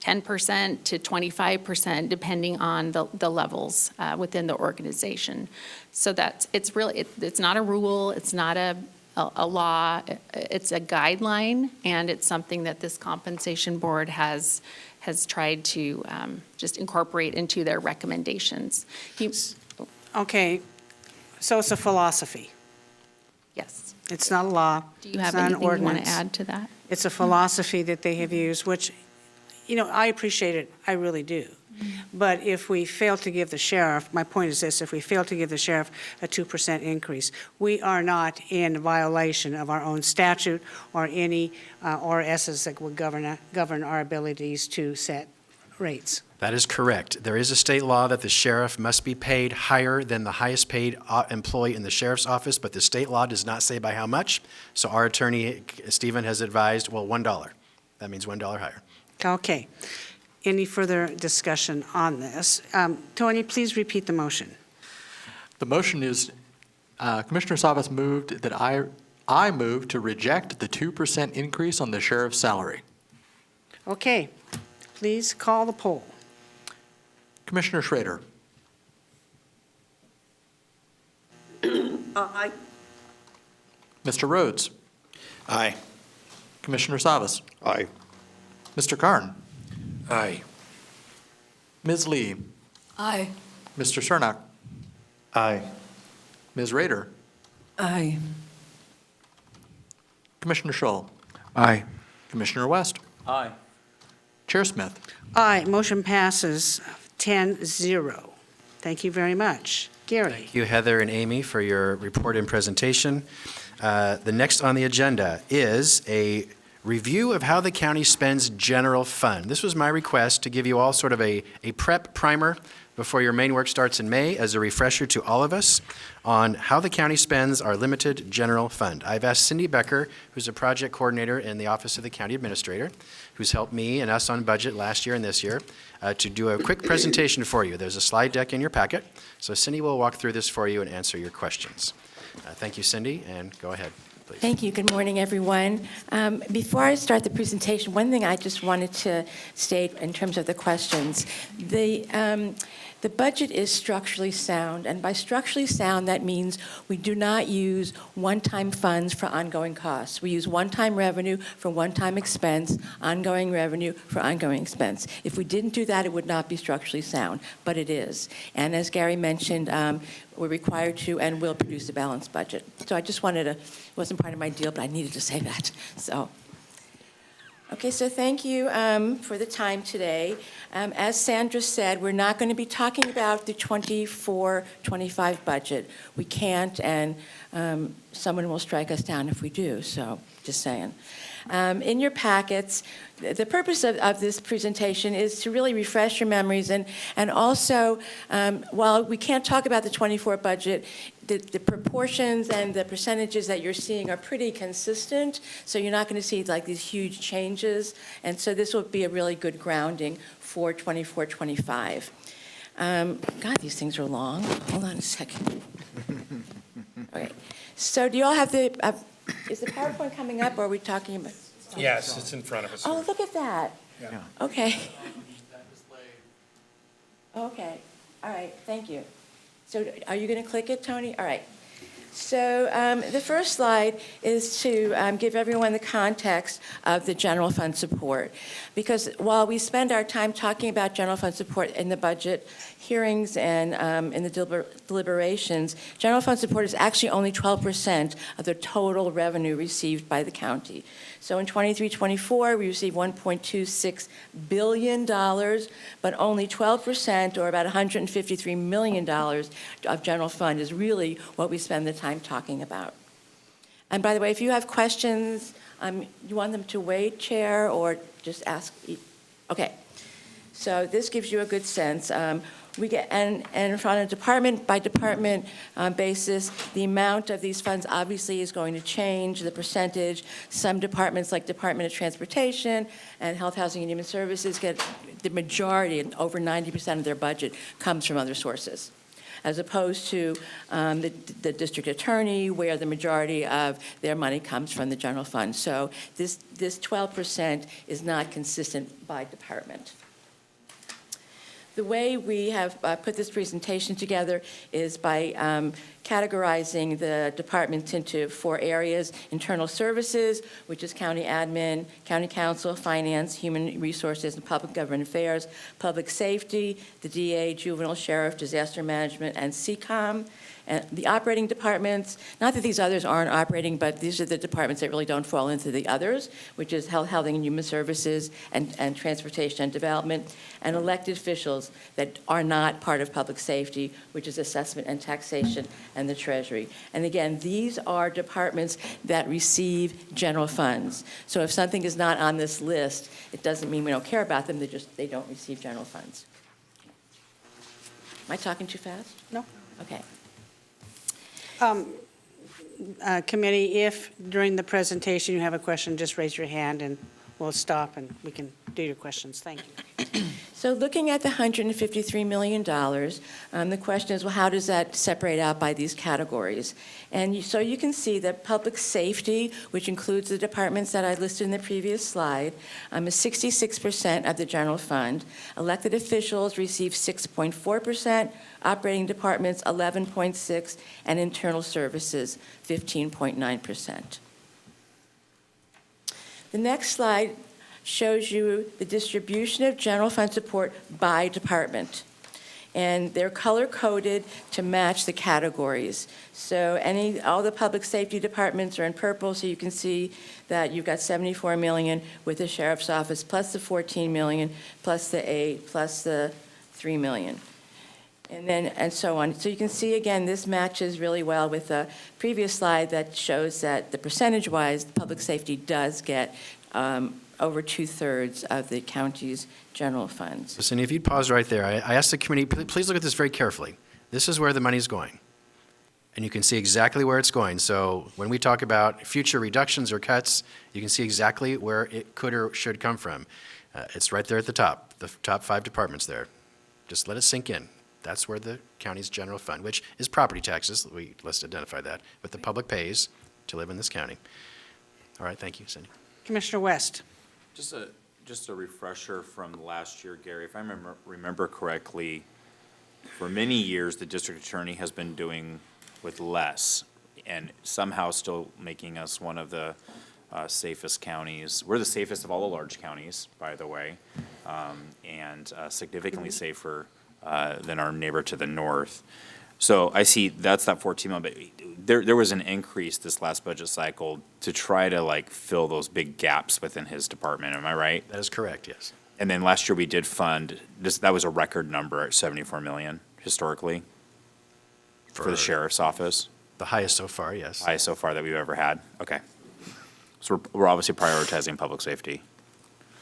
10% to 25%, depending on the levels within the organization. So it's not a rule, it's not a law, it's a guideline, and it's something that this compensation board has tried to just incorporate into their recommendations. Okay, so it's a philosophy. Yes. It's not a law. Do you have It's not an anything you want to ordinance. add to that? It's a philosophy that they have used, which, I appreciate it, I really do. But if we fail to give the sheriff, my point is this, if we fail to give the sheriff a 2% increase, we are not in violation of our own statute or any RSs that would govern our abilities to set rates. That is correct. There is a state law that the sheriff must be paid higher than the highest paid employee in the sheriff's office, but the state law does not say by how much. So our attorney, Stephen, has advised, $1. That means $1 higher. Okay. Any further discussion on this? Tony, please repeat the motion. The motion is, Commissioner Savas moved that I move to reject the 2% increase on the sheriff's salary. Okay. Please call the poll. Aye. Mr. Rhodes, Aye. Commissioner Savas, Aye. Mr. Karn, Aye. Ms. Lee, Aye. Mr. Cernak, Aye. Ms. Rader, Aye. Commissioner Schull, Aye. Commissioner West, Aye. Chair Smith. Aye, motion passes 10-0. Thank you very much. Gary? Thank you, Heather and Amy, for your report and presentation. The next on the agenda is a review of how the county spends general fund. This was my request to give you all sort of a prep primer before your main work starts in May as a refresher to all of us on how the county spends our limited general fund. I've asked Cindy Becker, who's a project coordinator in the Office of the County Administrator, who's helped me and us on budget last year and this year, to do a quick presentation for you. There's a slide deck in your packet, so Cindy will walk through this for you and answer your questions. Thank you, Cindy, and go ahead, please. Thank you. Good morning, everyone. Before I start the presentation, one thing I just wanted to state in terms of the questions. The budget is structurally sound, and by structurally sound, that means we do not use one-time funds for ongoing costs. We use one-time revenue for one-time expense, ongoing revenue for ongoing expense. If we didn't do that, it would not be structurally sound, but it is. And as Gary mentioned, we're required to and will produce a balanced budget. So I just wanted to, it wasn't part of my deal, but I needed to say that. So. Okay, so thank you for the time today. As Sandra said, we're not going to be talking about the 24-25 budget. We can't, and someone will strike us down if we do, so just saying. In your packets, the purpose of this presentation is to really refresh your memories and also, while we can't talk about the 24 budget, the proportions and the percentages that you're seeing are pretty consistent, so you're not going to see like these huge changes, and so this will be a really good grounding for 24-25. God, these things are long. Hold on a second. Okay, so do you all have the, is the PowerPoint coming up, or are we talking about? Yes, it's in front of us. Oh, look at that. Yeah. Okay. Okay, all right, thank you. So are you going to click it, Tony? All right. So the first slide is to give everyone the context of the general fund support. Because while we spend our time talking about general fund support in the budget hearings and in the deliberations, general fund support is actually only 12% of the total revenue received by the county. So in 23-24, we received $1.26 billion, but only 12%, or about $153 million of general fund is really what we spend the time talking about. And by the way, if you have questions, you want them to wait, Chair, or just ask? Okay. So this gives you a good sense. We get, and on a department by department basis, the amount of these funds obviously is going to change, the percentage. Some departments, like Department of Transportation and Health, Housing, and Human Services, get the majority, over 90% of their budget comes from other sources, as opposed to the district attorney, where the majority of their money comes from the general fund. So this 12% is not consistent by department. The way we have put this presentation together is by categorizing the departments into 4 areas: internal services, which is county admin, county council, finance, human resources and public government affairs; public safety, the DA, juvenile sheriff, disaster management, and CCOM. And the operating departments, not that these others aren't operating, but these are the departments that really don't fall into the others, which is health, housing, and human services, and transportation and development, and elected officials that are not part of public safety, which is assessment and taxation, and the Treasury. And again, these are departments that receive general funds. So if something is not on this list, it doesn't mean we don't care about them, they don't receive general funds. Am I talking too fast? No. Okay. Committee, if during the presentation you have a question, just raise your hand and we'll stop and we can do your questions. Thank you. So looking at the $153 million, the question is, well, how does that separate out by these categories? And so you can see that public safety, which includes the departments that I listed in the previous slide, is 66% of the general fund. Elected officials receive 6.4%, operating departments 11.6%, and internal services 15.9%. The next slide shows you the distribution of general fund support by department. And they're color-coded to match the categories. So all the public safety departments are in purple, so you can see that you've got $74 million with the sheriff's office, plus the $14 million, plus the $8 million, plus the $3 million. And so on. So you can see, again, this matches really well with the previous slide that shows that the percentage-wise, public safety does get over 2/3 of the county's general funds. Cindy, if you'd pause right there, I asked the committee, please look at this very carefully. This is where the money's going. And you can see exactly where it's going. So when we talk about future reductions or cuts, you can see exactly where it could or should come from. It's right there at the top 5 departments there. Just let it sink in. That's where the county's general fund, which is property taxes, let's identify that, but the public pays to live in this county. All right, thank you, Cindy. Commissioner West. Just a refresher from last year, Gary, if I remember correctly, for many years, the district attorney has been doing with less and somehow still making us one of the safest counties. We're the safest of all the large counties, by the way, and significantly safer than our neighbor to the north. So I see that's that 14 million, but there was an increase this last budget cycle to try to fill those big gaps within his department. Am I right? That is correct, yes. And then last year we did fund, that was a record number at 74 million historically for the sheriff's office. The highest so far, yes. Highest so far that we've ever had. Okay. So we're obviously prioritizing public safety.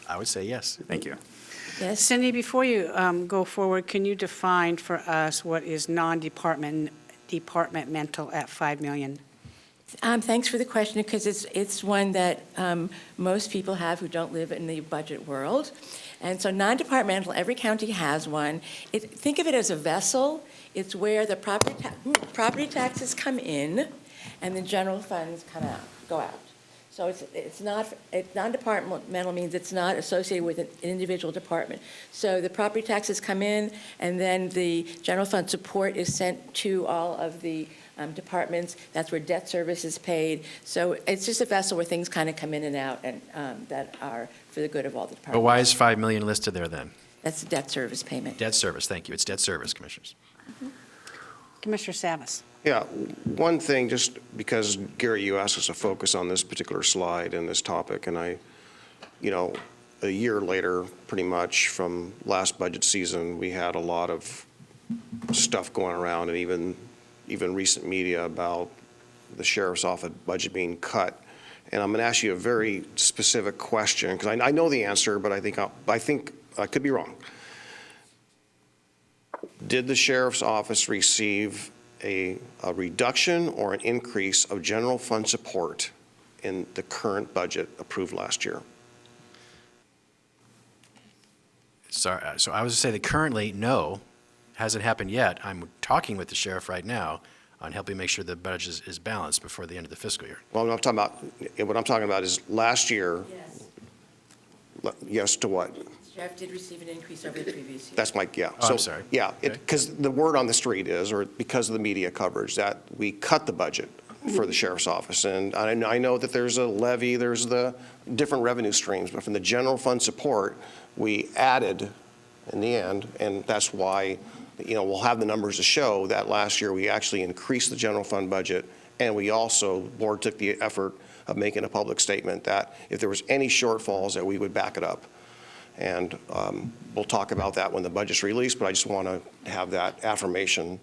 I would say yes. Thank you. Yes. Cindy, before you go forward, can you define for us what is departmental at $5 million? Thanks for the question, because it's one that most people have who don't live in the budget world. And so non-departmental, every county has one. Think of it as a vessel. It's where the property taxes come in and the general funds go out. So it's non-departmental means it's not associated with an individual department. So the property taxes come in, and then the general fund support is sent to all of the departments. That's where debt service is paid. So it's just a vessel where things kind of come in and out, and that are for the good of all the departments. But why is $5 million listed there then? That's the debt service payment. Debt service, thank you. It's debt service, Commissioners. Mm-hmm. Commissioner Savas. Yeah, one thing, just because, Gary, you asked us to focus on this particular slide and this topic, and a year later, pretty much from last budget season, we had a lot of stuff going around, and even recent media about the sheriff's office budget being cut. And I'm going to ask you a very specific question, because I know the answer, but I think I could be wrong. Did the sheriff's office receive a reduction or an increase of general fund support in the current budget approved last year? Sorry, so I was to say that currently, no, hasn't happened yet. I'm talking with the sheriff right now on helping make sure the budget is balanced before the end of the fiscal year. Well, what I'm talking about is last year. Yes. Yes to what? Sheriff did receive an increase over the previous year. That's my, yeah. Oh, So, I'm sorry. Yeah, Okay. because the word on the street is, or because of the media coverage, that we cut the budget for the sheriff's office. And I know that there's a levy, there's the different revenue streams, but from the general fund support, we added in the end, and that's why, we'll have the numbers to show that last year we actually increased the general fund budget, and we also, board took the effort of making a public statement that if there was any shortfalls, that we would back it up. And we'll talk about that when the budget's released, but I just want to have that affirmation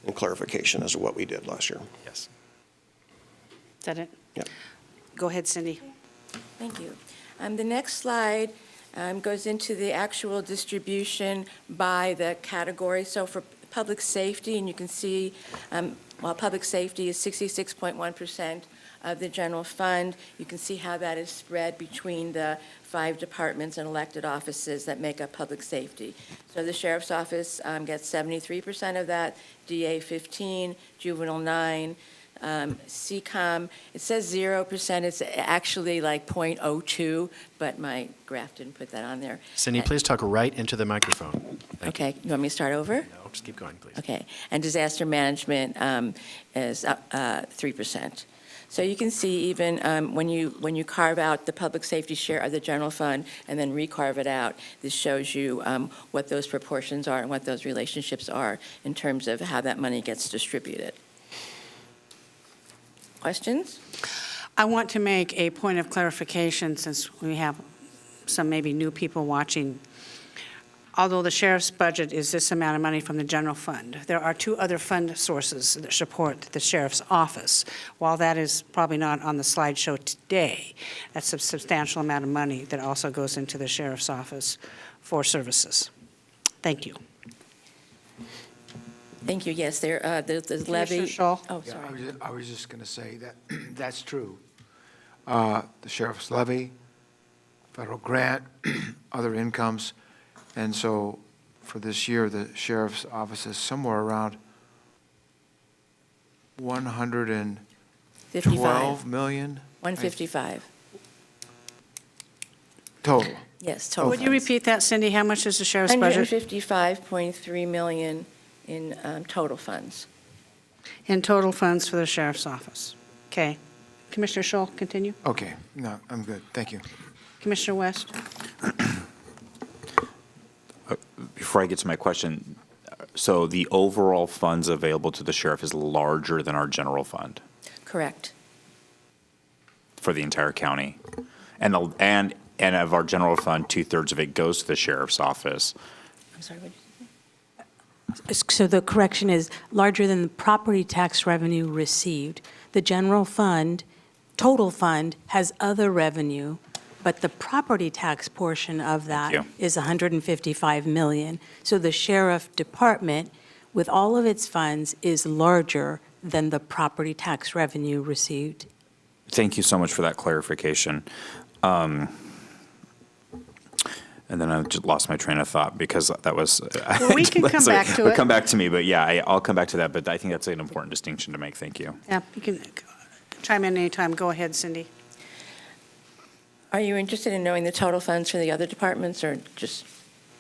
and clarification as to what we did last year. Yes. Is that it? Yeah. Go ahead, Cindy. Thank you. The next slide goes into the actual distribution by the category. So for public safety, and you can see, while public safety is 66.1% of the general fund. You can see how that is spread between the 5 departments and elected offices that make up public safety. So the sheriff's office gets 73% of that, DA 15, juvenile 9, CCOM, it says 0%, it's actually like 0.02, but my graph didn't put that on there. Cindy, please talk right into the microphone. Thank Okay, you want me to start over? No, just keep going, please. Okay, and disaster management is 3%. So you can see even when you carve out the public safety share of the general fund and then recarve it out, this shows you what those proportions are and what those relationships are in terms of how that money gets distributed. Questions? I want to make a point of clarification since we have some maybe new people watching. Although the sheriff's budget is this amount of money from the general fund, there are 2 other fund sources that support the sheriff's office. While that is probably not on the slideshow today, that's a substantial amount of money that also goes into the sheriff's office for services. Thank you. Thank you. Yes, there's levy. Commissioner Shaw? Oh, Yeah, sorry. I was just going to say that that's true. The sheriff's levy, federal grant, other incomes. And so for this year, the sheriff's office is somewhere around 112 million 155. total. Yes, total. Would you repeat that, Cindy? How much is the sheriff's budget? 155.3 million in total funds. In total funds for the sheriff's office. Okay. Commissioner Shaw, continue. Okay, no, I'm good. Thank you. Commissioner West? Before I get to my question, so the overall funds available to the sheriff is larger than our general fund Correct. for the entire county? And of our general fund, 2/3 of it goes to the sheriff's office. I'm sorry, what did you say? So the correction is larger than the property tax revenue received. The general fund, total fund, has other revenue, but the property tax portion of that you. is 155 million. So the sheriff department, with all of its funds, is larger than the property tax revenue received. Thank you so much for that clarification. And then I just lost my train of thought because that was. Well, we can come back to it. Come back to me, but yeah, I'll come back to that. But I think that's an important distinction to make. Thank you. Yeah, you can chime in anytime. Go ahead, Cindy. Are you interested in knowing the total funds for the other departments or just,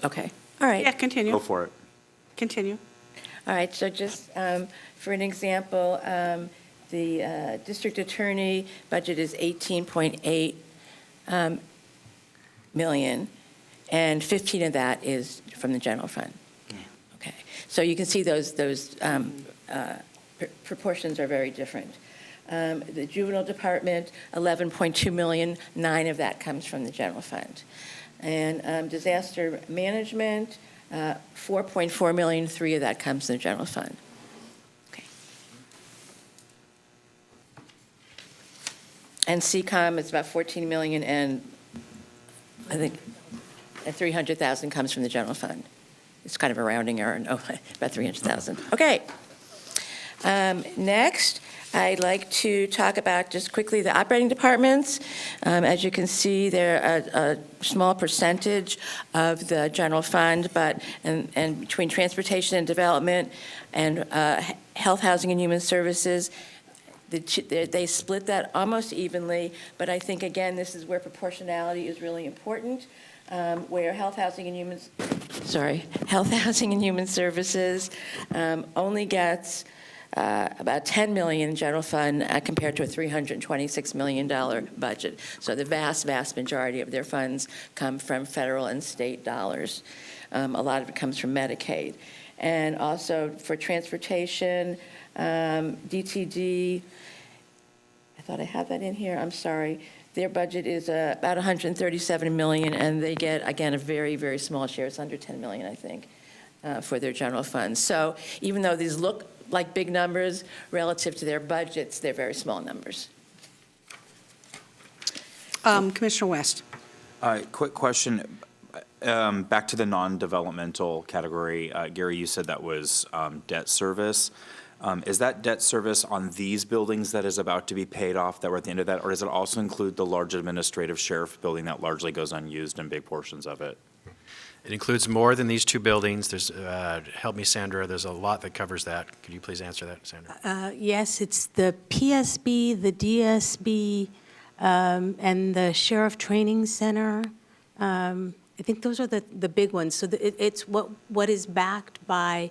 okay, all right. Yeah, continue. Go for it. Continue. All right, so just for an example, the district attorney budget is 18.8 million, and 15 of that is from the general fund. Okay, so you can see those proportions are very different. The juvenile department, 11.2 million, 9 of that comes from the general fund. And disaster management, 4.4 million, 3 of that comes from the general fund. Okay. And CCOM is about 14 million, and I think 300,000 comes from the general fund. It's kind of a rounding error, no, about 300,000. Okay. Next, I'd like to talk about just quickly the operating departments. As you can see, they're a small percentage of the general fund, but and between transportation and development and health, housing, and human services, they split that almost evenly. But I think again, this is where proportionality is really important. Where health, housing, and human services only gets about 10 million in general fund compared to a $326 million budget. So the vast, vast majority of their funds come from federal and state dollars. A lot of it comes from Medicaid. And also for transportation, DTD, I thought I had that in here, I'm sorry. Their budget is about 137 million, and they get, again, a very, very small share. It's under 10 million, I think, for their general funds. So even though these look like big numbers, relative to their budgets, they're very small numbers. Commissioner West. Quick question. Back to the non-developmental category. Gary, you said that was debt service. Is that debt service on these buildings that is about to be paid off, that we're at the end of that? Or does it also include the large administrative sheriff building that largely goes unused in big portions of it? It includes more than these two buildings. There's, help me, Sandra, there's a lot that covers that. Could you please answer that, Sandra? Yes, it's the PSB, the DSB, and the Sheriff Training Center. I think those are the big ones. So it's what is backed by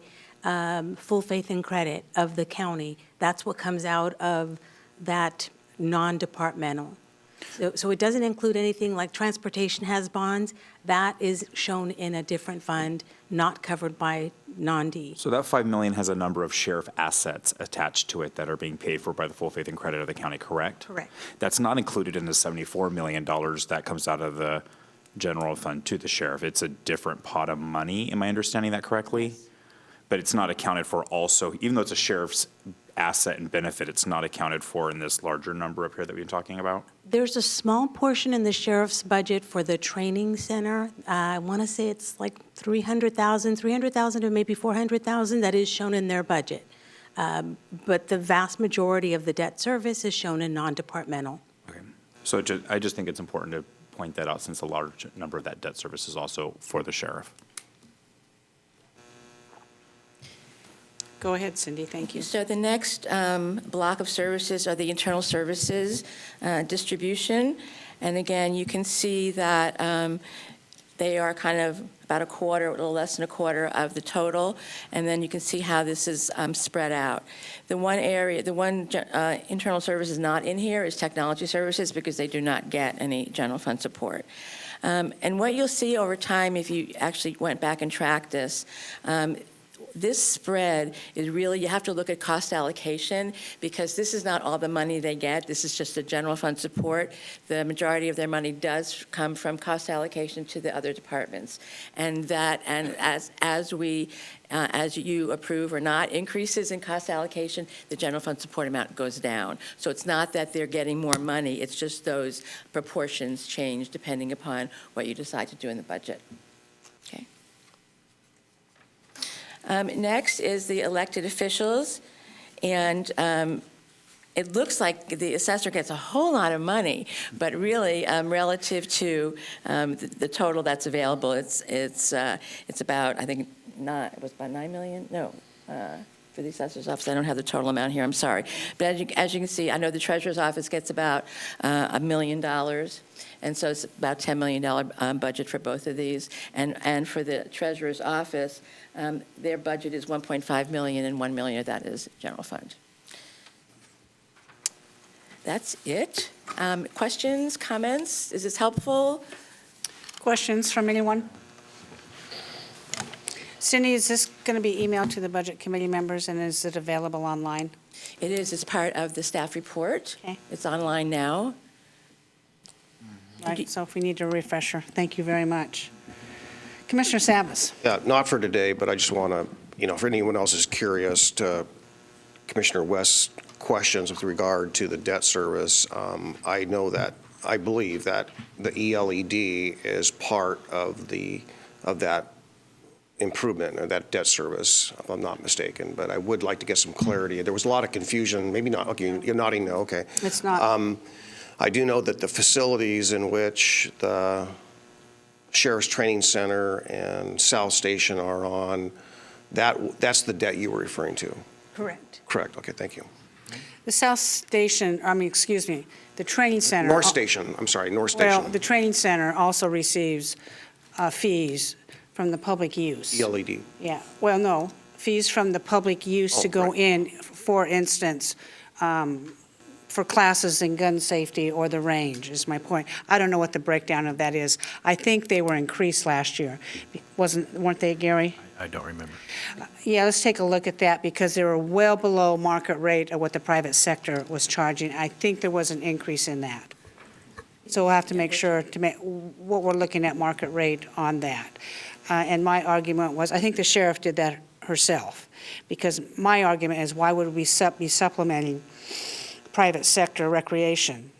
full faith and credit of the county. That's what comes out of that non-departmental. So it doesn't include anything like transportation has bonds. That is shown in a different fund, not covered by non-D. So that 5 million has a number of sheriff assets attached to it that are being paid for by the full faith and credit of the county, correct? Correct. That's not included in the $74 million that comes out of the general fund to the sheriff. It's a different pot of money. Am I understanding that correctly? But it's not accounted for also, even though it's a sheriff's asset and benefit, it's not accounted for in this larger number up here that we've been talking about? There's a small portion in the sheriff's budget for the training center. I want to say it's like 300,000 or maybe 400,000 that is shown in their budget. But the vast majority of the debt service is shown in non-departmental. Okay. So I just think it's important to point that out since a large number of that debt service is also for the sheriff. Go ahead, Cindy, thank you. So the next block of services are the internal services distribution. And again, you can see that they are kind of about a quarter, a little less than a quarter of the total. And then you can see how this is spread out. The one area, the one internal services not in here is technology services because they do not get any general fund support. And what you'll see over time, if you actually went back and tracked this, this spread is really, you have to look at cost allocation because this is not all the money they get. This is just the general fund support. The majority of their money does come from cost allocation to the other departments. And that, and as you approve or not increases in cost allocation, the general fund support amount goes down. So it's not that they're getting more money, it's just those proportions change depending upon what you decide to do in the budget. Okay. Next is the elected officials, and it looks like the assessor gets a whole lot of money, but really relative to the total that's available, it's about, I think, it was about 9 million? No, for the assessor's office, I don't have the total amount here, I'm sorry. But as you can see, I know the treasurer's office gets about $1 million. And so it's about $10 million budget for both of these. And for the treasurer's office, their budget is $1.5 million, and $1 million of that is general fund. That's it. Questions, comments? Is this helpful? Questions from anyone? Cindy, is this going to be emailed to the Budget Committee members, and is it available online? It is. It's part of the staff report. Okay. It's online now. All right, so if we need a refresher, thank you very much. Commissioner Savas. Yeah, not for today, but I just want to, if anyone else is curious to Commissioner West's questions with regard to the debt service, I believe that the ELED is part of that improvement or that debt service, if I'm not mistaken. But I would like to get some clarity. There was a lot of confusion. Maybe not. Okay, you're nodding no. Okay. It's not. I do know that the facilities in which the Sheriff's Training Center and South Station are on, that's the debt you were referring to. Correct. Correct. Okay, thank you. The South Station, the training center. North Station. I'm sorry, North Station. Well, the training center also receives fees from the public use. ELED. Yeah, well, no, fees from the public use to go right. in, for instance, for classes in gun safety or the range, is my point. I don't know what the breakdown of that is. I think they were increased last year. Weren't they, Gary? I don't remember. Yeah, let's take a look at that, because they were well below market rate of what the private sector was charging. I think there was an increase in that. So we'll have to make sure to make what we're looking at market rate on that. And my argument was, I think the sheriff did that herself, because my argument is, why would we be supplementing private sector recreation,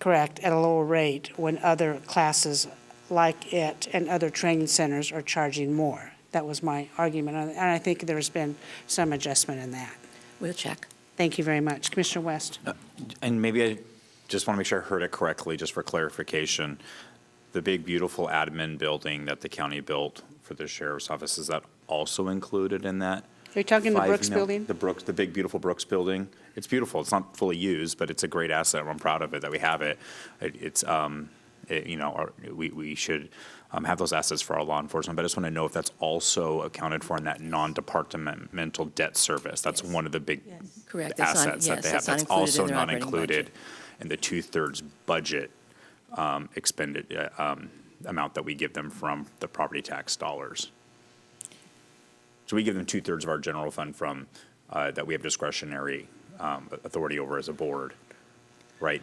correct, at a lower rate when other classes like it and other training centers are charging more? That was my argument, and I think there's been some adjustment in that. We'll check. Thank you very much. Commissioner West? And maybe I just want to make sure I heard it correctly, just for clarification. The big, beautiful admin building that the county built for the sheriff's office, is that also included in that? You're talking the 5 Brooks mil- building? The big, beautiful Brooks building. It's beautiful. It's not fully used, but it's a great asset. I'm proud of it that we have it. We should have those assets for our law enforcement. But I just want to know if that's also accounted for in that non-departmental debt service. That's one of the big Correct. That's not- assets that they yes, have. that's not That's included also in their not operating included in the 2/3 budget expended amount that we give them from the property tax dollars. So we give them 2/3 of our general fund from, that we have discretionary authority over as a board, right?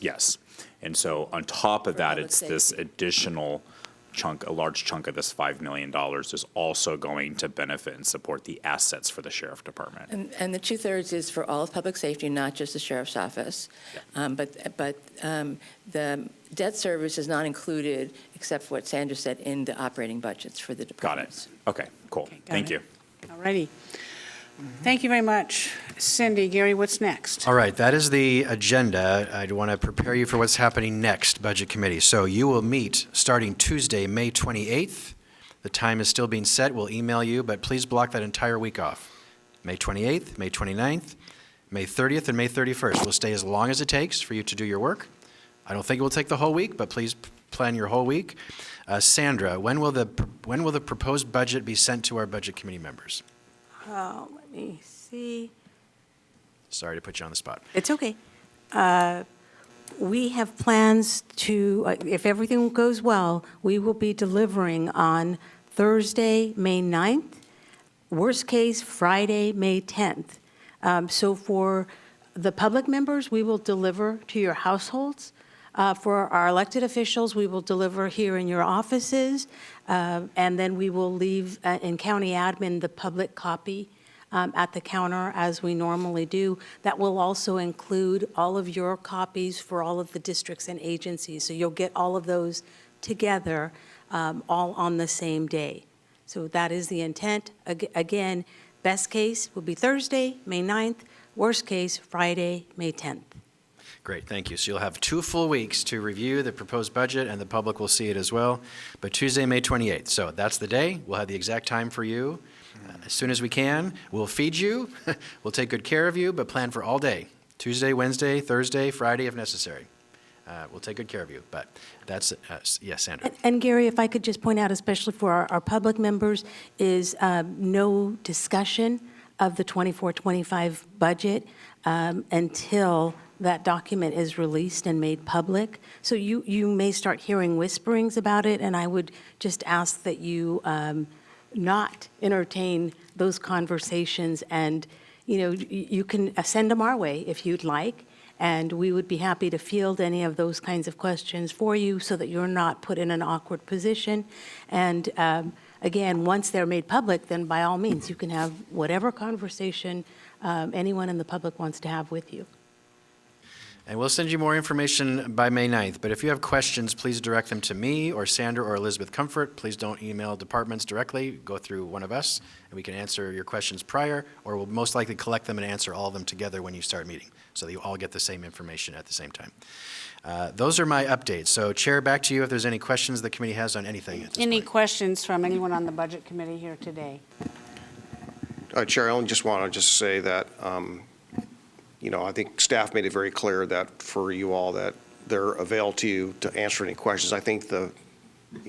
Yes. And so on top of that, public it's this additional chunk, a large chunk of this $5 million is also going to benefit and support the assets for the sheriff department. And the 2/3 is for all of public safety, not just the sheriff's office. But the debt service is not included, except for what Sandra said, in the operating budgets for the Got departments. it. Okay, cool. Thank you. All righty. Thank you very much. Cindy, Gary, what's next? All right, that is the agenda. I want to prepare you for what's happening next, Budget Committee. So you will meet starting Tuesday, May 28th. The time is still being set. We'll email you, but please block that entire week off. May 28th, May 29th, May 30th, and May 31st. We'll stay as long as it takes for you to do your work. I don't think it will take the whole week, but please plan your whole week. Sandra, when will the proposed budget be sent to our Budget Committee members? Let me see. Sorry to put you on the spot. It's okay. We have plans to, if everything goes well, we will be delivering on Thursday, May 9th, worst case, Friday, May 10th. So for the public members, we will deliver to your households. For our elected officials, we will deliver here in your offices, and then we will leave in county admin the public copy at the counter as we normally do. That will also include all of your copies for all of the districts and agencies. So you'll get all of those together, all on the same day. So that is the intent. Again, best case will be Thursday, May 9th. Worst case, Friday, May 10th. Great, thank you. So you'll have 2 full weeks to review the proposed budget, and the public will see it as well. But Tuesday, May 28th, so that's the day. We'll have the exact time for you. As soon as we can, we'll feed you, we'll take good care of you, but plan for all day. Tuesday, Wednesday, Thursday, Friday if necessary. We'll take good care of you, but that's, yes, Sandra. And Gary, if I could just point out, especially for our public members, is no discussion of the 24-25 budget until that document is released and made public. So you may start hearing whisperings about it, and I would just ask that you not entertain those conversations. And, you can send them our way if you'd like, and we would be happy to field any of those kinds of questions for you so that you're not put in an awkward position. And again, once they're made public, then by all means, you can have whatever conversation anyone in the public wants to have with you. And we'll send you more information by May 9th, but if you have questions, please direct them to me or Sandra or Elizabeth Comfort. Please don't email departments directly. Go through one of us, and we can answer your questions prior, or we'll most likely collect them and answer all of them together when you start meeting, so that you all get the same information at the same time. Those are my updates. So Chair, back to you if there's any questions the committee has on anything at this Any point. questions from anyone on the Budget Committee here today? Chair, I only just want to say that, I think staff made it very clear that for you all, that they're available to you to answer any questions. I think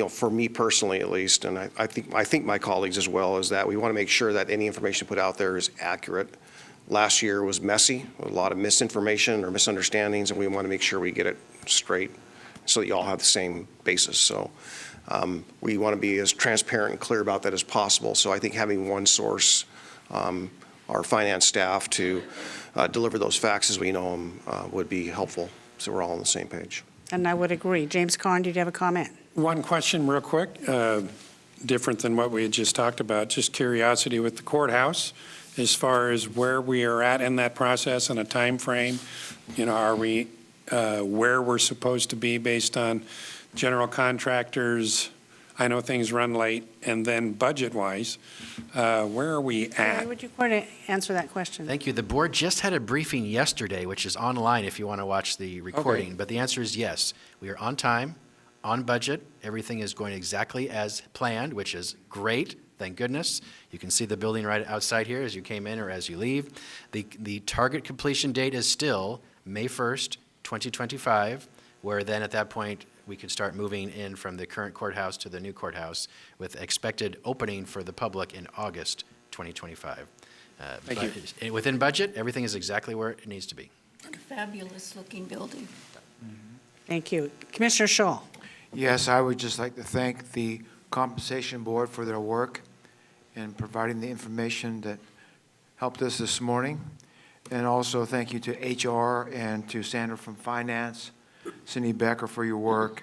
for me personally at least, and I think my colleagues as well, is that we want to make sure that any information put out there is accurate. Last year was messy, a lot of misinformation or misunderstandings, and we want to make sure we get it straight so that you all have the same basis. So we want to be as transparent and clear about that as possible. So I think having one source, our finance staff, to deliver those facts as we know them would be helpful, so we're all on the same page. And I would agree. James Carn, did you have a comment? One question real quick, different than what we had just talked about, just curiosity with the courthouse, as far as where we are at in that process and a time frame. Are we where we're supposed to be based on general contractors' I know things run late, and then budget-wise, where are we Gary, at? would you care to answer that question? Thank you. The board just had a briefing yesterday, which is online if you want to watch the recording. Okay. But the answer is yes. We are on time, on budget. Everything is going exactly as planned, which is great. Thank goodness. You can see the building right outside here as you came in or as you leave. The target completion date is still May 1st, 2025, where then at that point, we can start moving in from the current courthouse to the new courthouse with expected opening for the public in August 2025. Thank you. But within budget, everything is exactly where it needs to be. Fabulous-looking building. Thank you. Commissioner Shaw. Yes, I would just like to thank the Compensation Board for their work in providing the information that helped us this morning. And also thank you to HR and to Sandra from Finance, Cindy Becker for your work.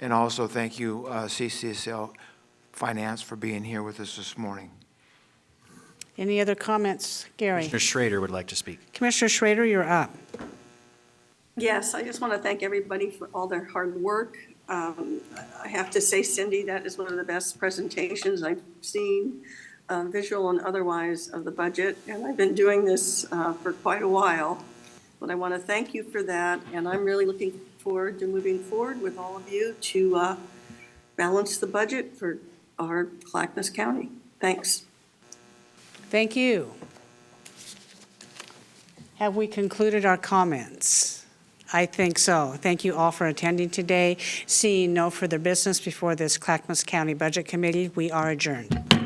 And also thank you, CCSL Finance, for being here with us this morning. Any other comments? Gary? Commissioner Schrader would like to speak. Commissioner Schrader, you're up. Yes, I just want to thank everybody for all their hard work. I have to say, Cindy, that is one of the best presentations I've seen, visual and otherwise, of the budget. And I've been doing this for quite a while. But I want to thank you for that. And I'm really looking forward to moving forward with all of you to balance the budget for our Clackamas County. Thanks. Thank you. Have we concluded our comments? I think so. Thank you all for attending today. Seeing no further business before this Clackamas County Budget Committee, we are adjourned.